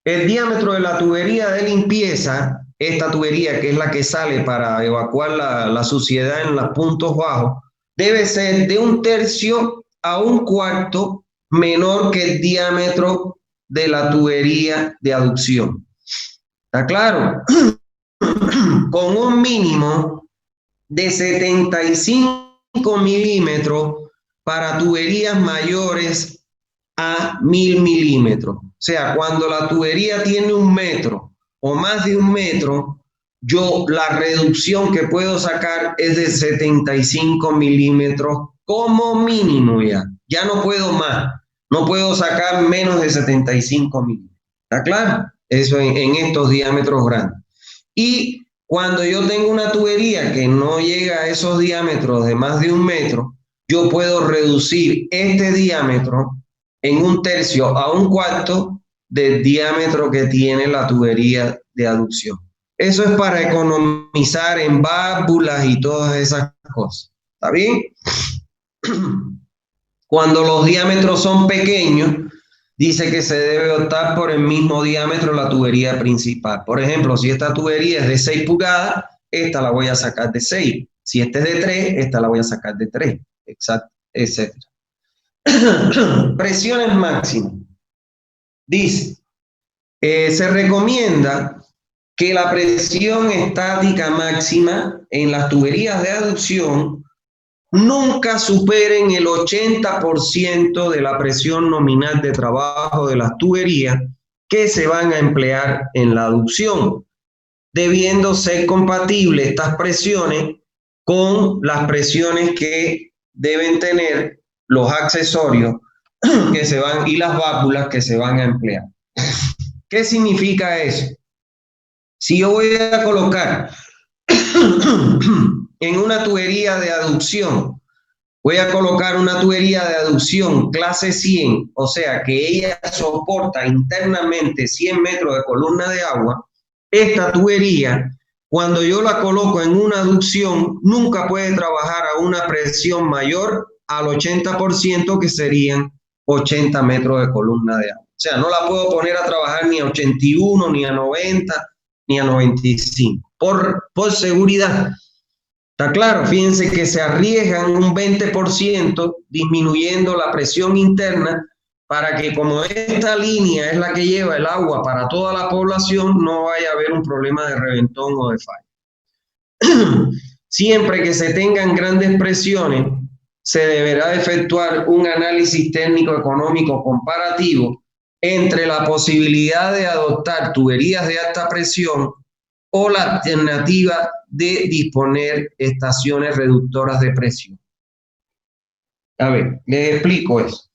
el diámetro de la tubería de limpieza, esta tubería que es la que sale para evacuar la suciedad en los puntos bajos, debe ser de 1/3 a 1/4 menor que el diámetro de la tubería de aducción. ¿Está claro? con un mínimo de 75 milímetros para tuberías mayores a 1000 milímetros. O sea, cuando la tubería tiene 1 metro o más de 1 metro, yo la reducción que puedo sacar es de 75 milímetros como mínimo ya. Ya no puedo más. No puedo sacar menos de 75 milímetros. ¿Está claro? Eso en estos diámetros grandes. Y cuando yo tengo una tubería que no llega a esos diámetros de más de 1 metro, yo puedo reducir este diámetro en 1/3 a 1/4 del diámetro que tiene la tubería de aducción. Eso es para economizar en válvulas y todas esas cosas. ¿Está bien? Cuando los diámetros son pequeños, dice que se debe optar por el mismo diámetro de la tubería principal. Por ejemplo, si esta tubería es de 6 pulgadas, esta la voy a sacar de 6. Si esta es de 3, esta la voy a sacar de 3. Exacto, etc. Presiones máximas. Dice, se recomienda que la presión estática máxima en las tuberías de aducción nunca superen el 80% de la presión nominal de trabajo de las tuberías que se van a emplear en la aducción, debiendo ser compatibles estas presiones con las presiones que deben tener los accesorios que se van y las válvulas que se van a emplear. ¿Qué significa eso? Si yo voy a colocar en una tubería de aducción, voy a colocar una tubería de aducción clase 100, o sea que ella soporta internamente 100 metros de columna de agua. Esta tubería, cuando yo la coloco en una aducción, nunca puede trabajar a una presión mayor al 80%, que serían 80 metros de columna de agua. O sea, no la puedo poner a trabajar ni a 81, ni a 90, ni a 95, por seguridad. ¿Está claro? Fíjense que se arriesgan un 20% disminuyendo la presión interna para que, como esta línea es la que lleva el agua para toda la población, no vaya a haber un problema de reventón o de falla. Siempre que se tengan grandes presiones, se deberá efectuar un análisis técnico económico comparativo entre la posibilidad de adoptar tuberías de alta presión o la alternativa de disponer estaciones reductoras de presión. A ver, les explico eso.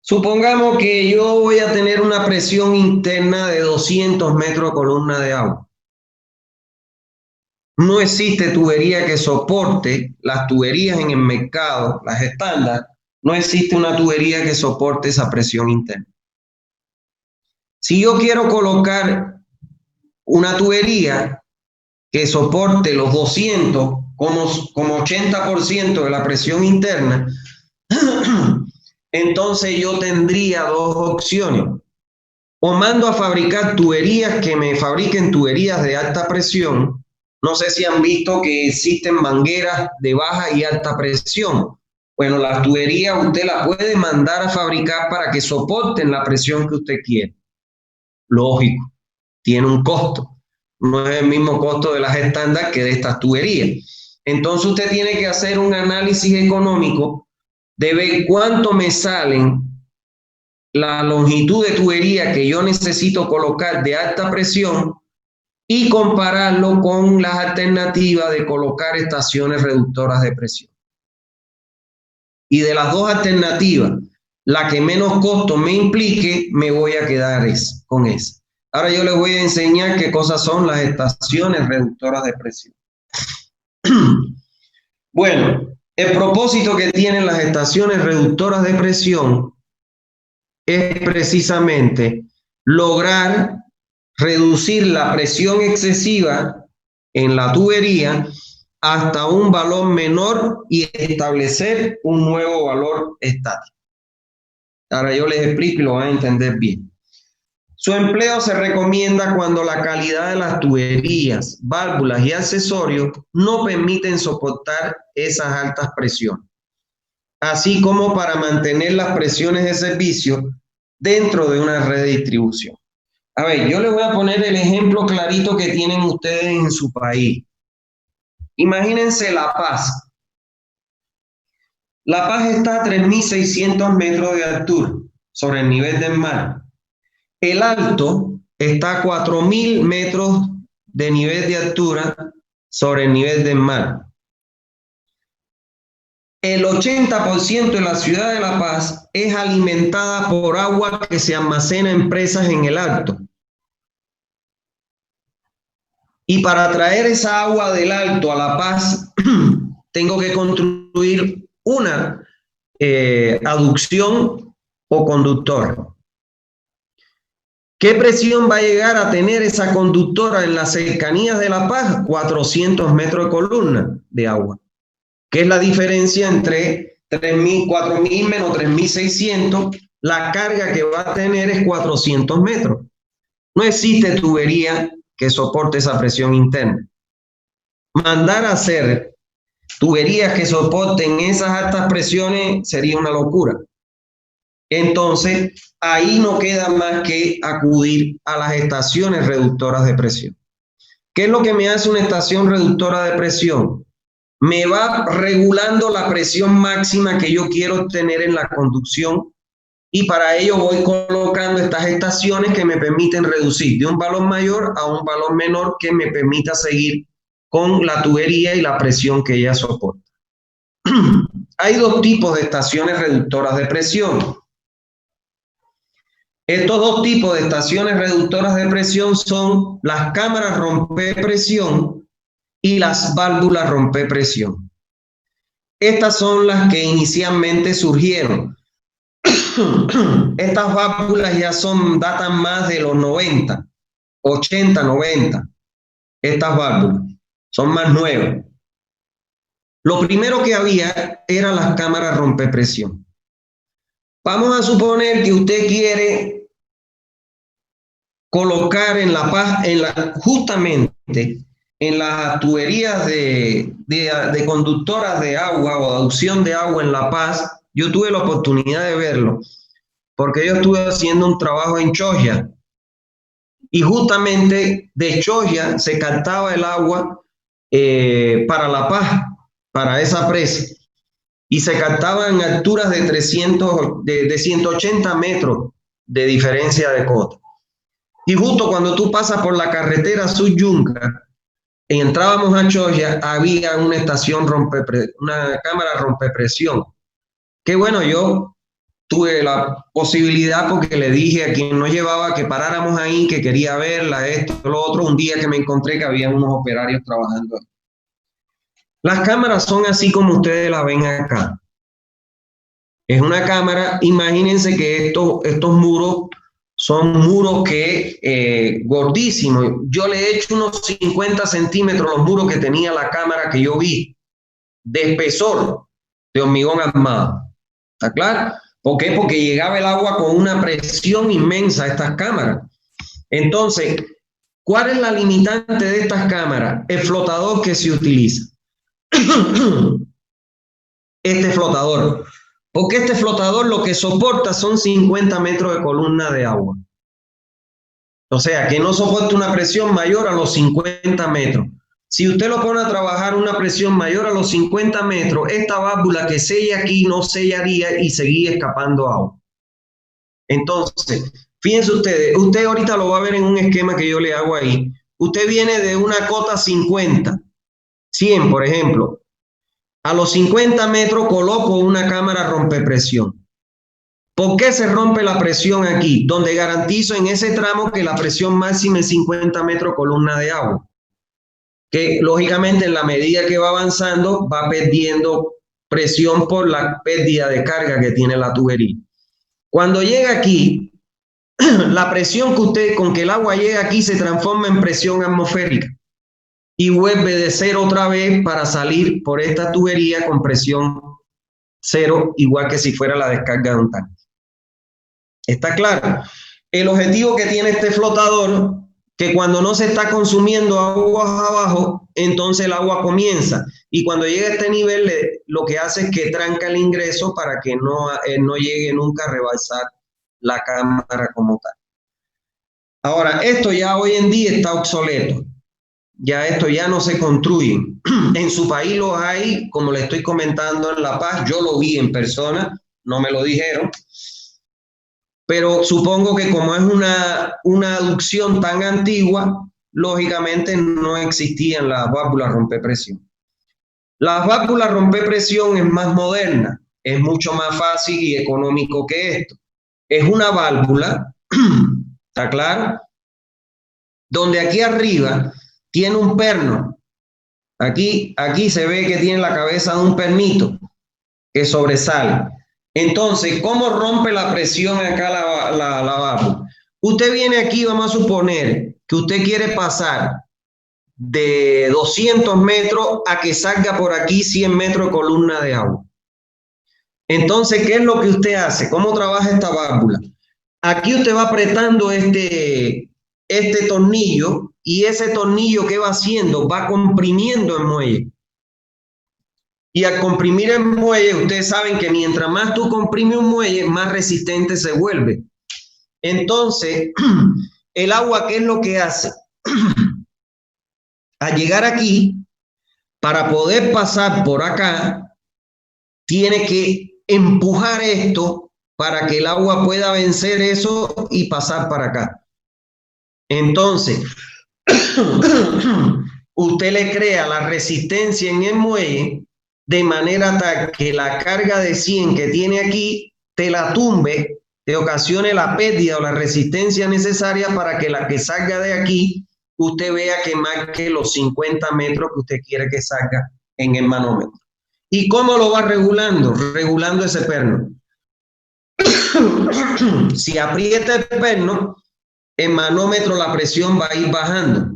Supongamos que yo voy a tener una presión interna de 200 metros de columna de agua. No existe tubería que soporte las tuberías en el mercado, las estándar, no existe una tubería que soporte esa presión interna. Si yo quiero colocar una tubería que soporte los 200 como 80% de la presión interna, entonces yo tendría dos opciones. O mando a fabricar tuberías que me fabriquen tuberías de alta presión. No sé si han visto que existen mangueras de baja y alta presión. Bueno, las tuberías usted las puede mandar a fabricar para que soporten la presión que usted quiere. Lógico, tiene un costo. No es el mismo costo de las estándar que de estas tuberías. Entonces usted tiene que hacer un análisis económico de ver cuánto me salen la longitud de tubería que yo necesito colocar de alta presión y compararlo con las alternativas de colocar estaciones reductoras de presión. Y de las dos alternativas, la que menos costo me implique, me voy a quedar con esa. Ahora yo les voy a enseñar qué cosas son las estaciones reductoras de presión. Bueno, el propósito que tienen las estaciones reductoras de presión es precisamente lograr reducir la presión excesiva en la tubería hasta un valor menor y establecer un nuevo valor estático. Ahora yo les explico y lo van a entender bien. Su empleo se recomienda cuando la calidad de las tuberías, válvulas y accesorios no permiten soportar esas altas presiones, así como para mantener las presiones de servicio dentro de una red de distribución. A ver, yo les voy a poner el ejemplo clarito que tienen ustedes en su país. Imagínense La Paz. La Paz está a 3.600 metros de altura sobre el nivel del mar. El Alto está a 4.000 metros de nivel de altura sobre el nivel del mar. El 80% de la ciudad de La Paz es alimentada por agua que se almacena en presas en el Alto. Y para traer esa agua del Alto a La Paz, tengo que construir una aducción o conductor. ¿Qué presión va a llegar a tener esa conductora en las cercanías de La Paz? 400 metros de columna de agua. ¿Qué es la diferencia entre 3.000, 4.000 menos 3.600? La carga que va a tener es 400 metros. No existe tubería que soporte esa presión interna. Mandar a hacer tuberías que soporten esas altas presiones sería una locura. Entonces, ahí no queda más que acudir a las estaciones reductoras de presión. ¿Qué es lo que me hace una estación reductora de presión? Me va regulando la presión máxima que yo quiero obtener en la conducción y para ello voy colocando estas estaciones que me permiten reducir de un valor mayor a un valor menor que me permita seguir con la tubería y la presión que ella soporta. Hay dos tipos de estaciones reductoras de presión. Estos dos tipos de estaciones reductoras de presión son las cámaras rompepresión y las válvulas rompepresión. Estas son las que inicialmente surgieron. Estas válvulas ya datan más de los 90, 80, 90. Estas válvulas son más nuevas. Lo primero que había eran las cámaras rompepresión. Vamos a suponer que usted quiere colocar en La Paz, justamente en las tuberías de conductoras de agua o adducción de agua en La Paz. Yo tuve la oportunidad de verlo, porque yo estuve haciendo un trabajo en Choya, y justamente de Choya se captaba el agua para La Paz, para esa presa, y se captaba en alturas de 180 metros de diferencia de cota. Y justo cuando tú pasas por la carretera Sur-Yunca, entrábamos a Choya, había una estación una cámara rompepresión. Que bueno, yo tuve la posibilidad porque le dije a quien nos llevaba que paráramos ahí, que quería verla, esto, lo otro, un día que me encontré que había unos operarios trabajando ahí. Las cámaras son así como ustedes la ven acá. Es una cámara, imagínense que estos muros son muros gordísimos. Yo le he hecho unos 50 centímetros los muros que tenía la cámara que yo vi, de espesor, de hormigón armado. ¿Está claro? ¿Por qué? Porque llegaba el agua con una presión inmensa a estas cámaras. Entonces, ¿cuál es la limitante de estas cámaras? El flotador que se utiliza. Este flotador. Porque este flotador lo que soporta son 50 metros de columna de agua. O sea, que no soporta una presión mayor a los 50 metros. Si usted lo pone a trabajar una presión mayor a los 50 metros, esta válvula que sella aquí no sellaría y seguía escapando agua. Entonces, fíjense ustedes, usted ahorita lo va a ver en un esquema que yo le hago ahí. Usted viene de una cota 50, 100 por ejemplo. A los 50 metros coloco una cámara rompepresión. ¿Por qué se rompe la presión aquí? Donde garantizo en ese tramo que la presión máxima es 50 metros columna de agua. Que lógicamente en la medida que va avanzando va perdiendo presión por la pérdida de carga que tiene la tubería. Cuando llega aquí, la presión con que el agua llega aquí se transforma en presión atmosférica y vuelve de cero otra vez para salir por esta tubería con presión cero, igual que si fuera la descarga de un tanque. ¿Está claro? El objetivo que tiene este flotador, que cuando no se está consumiendo aguas abajo, entonces el agua comienza. Y cuando llega a este nivel, lo que hace es que tranca el ingreso para que no llegue nunca a rebalsar la cámara como tal. Ahora, esto ya hoy en día está obsoleto. Ya esto ya no se construye. En su país los hay, como le estoy comentando en La Paz, yo lo vi en persona, no me lo dijeron, pero supongo que como es una aducción tan antigua, lógicamente no existían las válvulas rompepresión. Las válvulas rompepresión es más moderna, es mucho más fácil y económico que esto. Es una válvula, ¿está claro? Donde aquí arriba tiene un perno. Aquí se ve que tiene la cabeza de un pernito que sobresale. Entonces, ¿cómo rompe la presión acá la válvula? Usted viene aquí, vamos a suponer que usted quiere pasar de 200 metros a que salga por aquí 100 metros de columna de agua. Entonces, ¿qué es lo que usted hace? ¿Cómo trabaja esta válvula? Aquí usted va apretando este tornillo y ese tornillo que va haciendo va comprimiendo el muelle. Y al comprimir el muelle, ustedes saben que mientras más tú comprimes un muelle, más resistente se vuelve. Entonces, el agua, ¿qué es lo que hace? Al llegar aquí, para poder pasar por acá, tiene que empujar esto para que el agua pueda vencer eso y pasar para acá. Entonces, usted le crea la resistencia en el muelle de manera tal que la carga de 100 que tiene aquí te la tumbe, te ocasione la pérdida o la resistencia necesaria para que la que salga de aquí, usted vea que marque los 50 metros que usted quiere que salga en el manómetro. ¿Y cómo lo va regulando? Regulando ese perno. Si aprieta el perno, el manómetro, la presión va a ir bajando.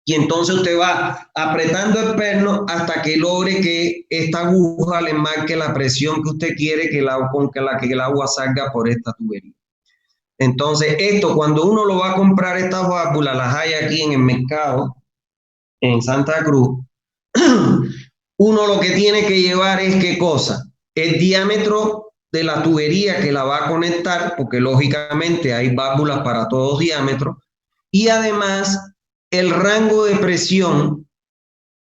Y entonces usted va apretando el perno hasta que logre que esta aguja le marque la presión que usted quiere con que el agua salga por esta tubería. Entonces, esto cuando uno lo va a comprar, estas válvulas las hay aquí en el mercado, en Santa Cruz, uno lo que tiene que llevar es qué cosa, el diámetro de la tubería que la va a conectar, porque lógicamente hay válvulas para todos diámetros, y además el rango de presión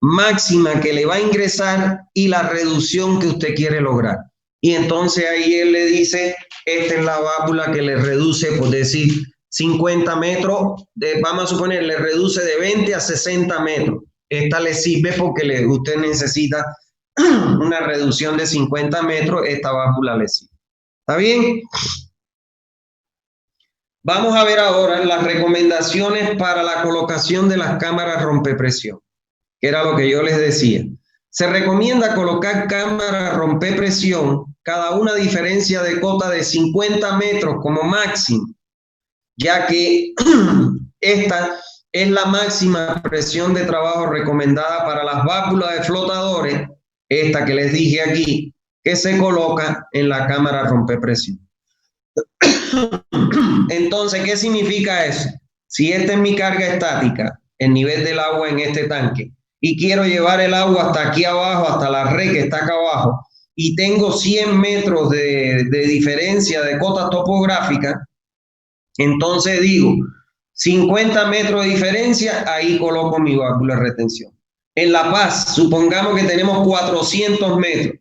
máxima que le va a ingresar y la reducción que usted quiere lograr. Y entonces ahí él le dice, esta es la válvula que le reduce, por decir, 50 metros, vamos a suponer, le reduce de 20 a 60 metros. Esta le sirve porque usted necesita una reducción de 50 metros, esta válvula le sirve. ¿Está bien? Vamos a ver ahora las recomendaciones para la colocación de las cámaras rompepresión, que era lo que yo les decía. Se recomienda colocar cámaras rompepresión, cada una diferencia de cota de 50 metros como máximo, ya que esta es la máxima presión de trabajo recomendada para las válvulas de flotadores, esta que les dije aquí, que se coloca en la cámara rompepresión. Entonces, ¿qué significa eso? Si esta es mi carga estática, el nivel del agua en este tanque, y quiero llevar el agua hasta aquí abajo, hasta la red que está acá abajo, y tengo 100 metros de diferencia de cota topográfica, entonces digo, 50 metros de diferencia, ahí coloco mi válvula de retención. En La Paz, supongamos que tenemos 400 metros.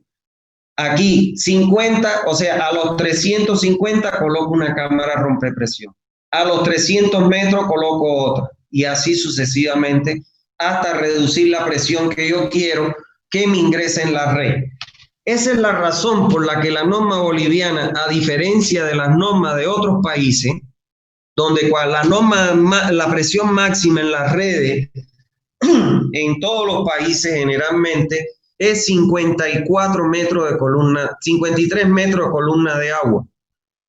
Aquí 50, o sea, a los 350 coloco una cámara rompepresión. A los 300 metros coloco otra. Y así sucesivamente hasta reducir la presión que yo quiero que me ingrese en la red. Esa es la razón por la que la norma boliviana, a diferencia de las normas de otros países, donde la presión máxima en las redes, en todos los países generalmente, es 54 metros de columna, 53 metros de columna de agua.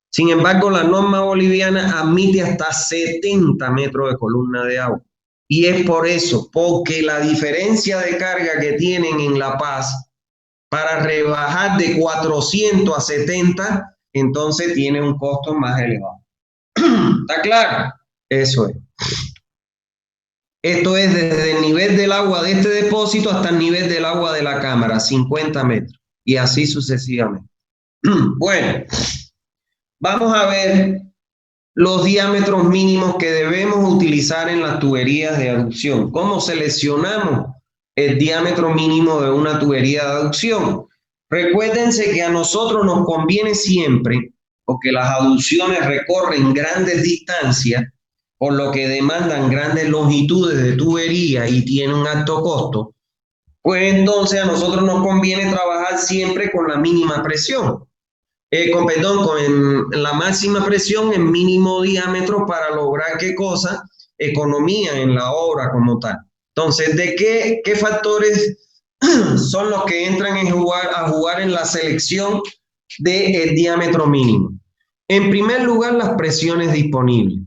Sin embargo, la norma boliviana admite hasta 70 metros de columna de agua. Y es por eso, porque la diferencia de carga que tienen en La Paz para rebajar de 400 a 70, entonces tiene un costo más elevado. ¿Está claro? Eso es. Esto es desde el nivel del agua de este depósito hasta el nivel del agua de la cámara, 50 metros, y así sucesivamente. Bueno, vamos a ver los diámetros mínimos que debemos utilizar en las tuberías de aducción. ¿Cómo seleccionamos el diámetro mínimo de una tubería de aducción? Recuérdense que a nosotros nos conviene siempre, porque las aducciones recorren grandes distancias, por lo que demandan grandes longitudes de tubería y tienen un alto costo, pues entonces a nosotros nos conviene trabajar siempre con la mínima presión. Perdón, con la máxima presión en mínimo diámetro para lograr qué cosa, economía en la obra como tal. Entonces, ¿de qué factores son los que entran a jugar en la selección del diámetro mínimo? En primer lugar, las presiones disponibles.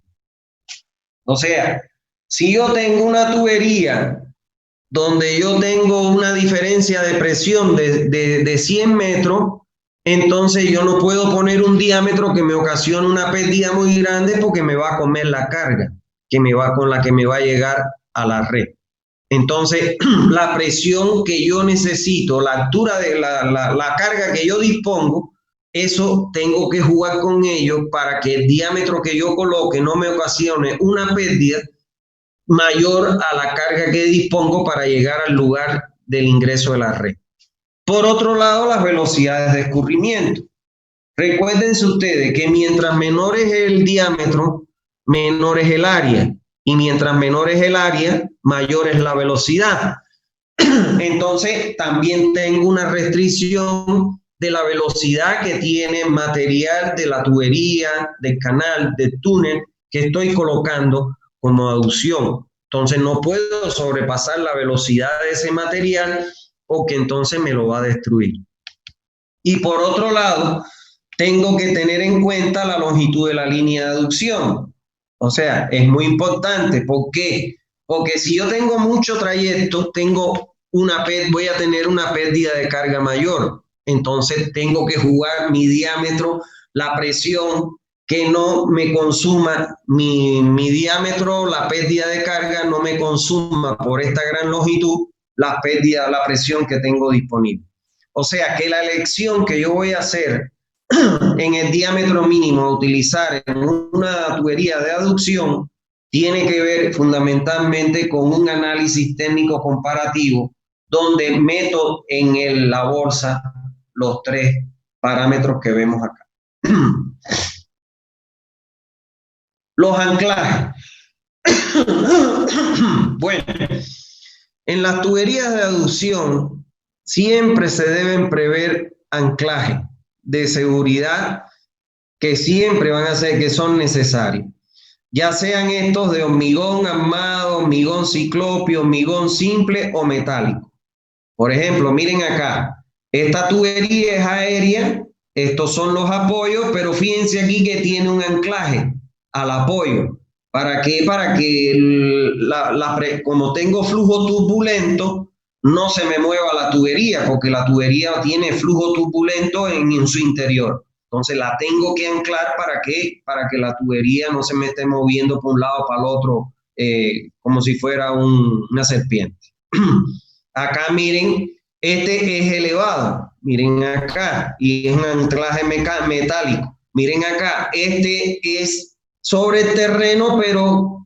O sea, si yo tengo una tubería donde yo tengo una diferencia de presión de 100 metros, entonces yo no puedo poner un diámetro que me ocasione una pérdida muy grande porque me va a comer la carga con la que me va a llegar a la red. Entonces, la presión que yo necesito, la altura de la carga que yo dispongo, eso tengo que jugar con ello para que el diámetro que yo coloque no me ocasione una pérdida mayor a la carga que dispongo para llegar al lugar del ingreso de la red. Por otro lado, las velocidades de escurrimiento. Recuérdense ustedes que mientras menor es el diámetro, menor es el área. Y mientras menor es el área, mayor es la velocidad. Entonces, también tengo una restricción de la velocidad que tiene material de la tubería, del canal, del túnel que estoy colocando como aducción. Entonces, no puedo sobrepasar la velocidad de ese material o que entonces me lo va a destruir. Y por otro lado, tengo que tener en cuenta la longitud de la línea de aducción. O sea, es muy importante. ¿Por qué? Porque si yo tengo mucho trayecto, voy a tener una pérdida de carga mayor. Entonces tengo que jugar mi diámetro, la presión, que no me consuma mi diámetro, la pérdida de carga no me consuma por esta gran longitud la presión que tengo disponible. O sea que la elección que yo voy a hacer en el diámetro mínimo a utilizar en una tubería de aducción tiene que ver fundamentalmente con un análisis técnico comparativo donde meto en la bolsa los tres parámetros que vemos acá. Los anclajes. Bueno, en las tuberías de aducción siempre se deben prever anclajes de seguridad que siempre van a ser, que son necesarios. Ya sean estos de hormigón armado, hormigón ciclopio, hormigón simple o metálico. Por ejemplo, miren acá, esta tubería es aérea, estos son los apoyos, pero fíjense aquí que tiene un anclaje al apoyo. ¿Para qué? Para que como tengo flujo turbulento, no se me mueva la tubería, porque la tubería tiene flujo turbulento en su interior. Entonces la tengo que anclar ¿para qué? Para que la tubería no se me esté moviendo por un lado para el otro, como si fuera una serpiente. Acá miren, este es elevado, miren acá, y es un anclaje metálico. Miren acá, este es sobre el terreno, pero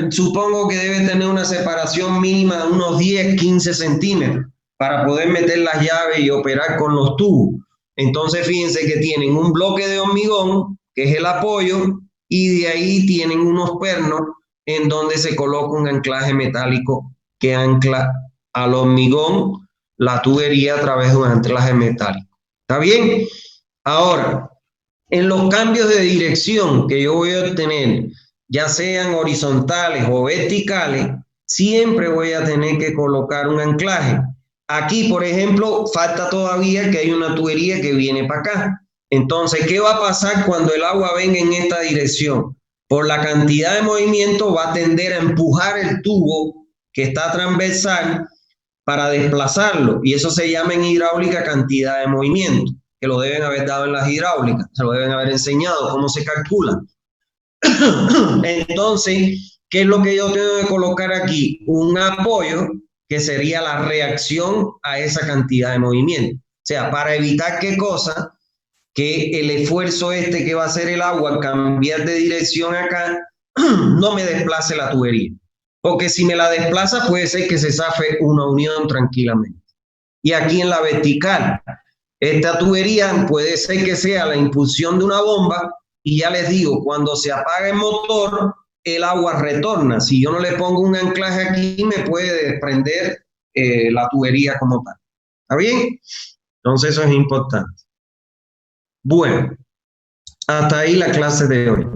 supongo que debe tener una separación mínima de unos 10, 15 centímetros para poder meter las llaves y operar con los tubos. Entonces fíjense que tienen un bloque de hormigón, que es el apoyo, y de ahí tienen unos pernos en donde se coloca un anclaje metálico que ancla al hormigón la tubería a través de un anclaje metálico. ¿Está bien? Ahora, en los cambios de dirección que yo voy a obtener, ya sean horizontales o verticales, siempre voy a tener que colocar un anclaje. Aquí, por ejemplo, falta todavía que hay una tubería que viene para acá. Entonces, ¿qué va a pasar cuando el agua venga en esta dirección? Por la cantidad de movimiento va a tender a empujar el tubo que está transversal para desplazarlo. Y eso se llama en hidráulica cantidad de movimiento, que lo deben haber dado en las hidráulicas, se lo deben haber enseñado, cómo se calcula. Entonces, ¿qué es lo que yo tengo que colocar aquí? Un apoyo que sería la reacción a esa cantidad de movimiento. O sea, para evitar qué cosa, que el esfuerzo este que va a hacer el agua al cambiar de dirección acá no me desplace la tubería. Porque si me la desplaza puede ser que se zafe una unión tranquilamente. Y aquí en la vertical, esta tubería puede ser que sea la impulsión de una bomba y ya les digo, cuando se apaga el motor, el agua retorna. Si yo no le pongo un anclaje aquí, me puede desprender la tubería como tal. ¿Está bien? Entonces eso es importante. Bueno, hasta ahí la clase de hoy.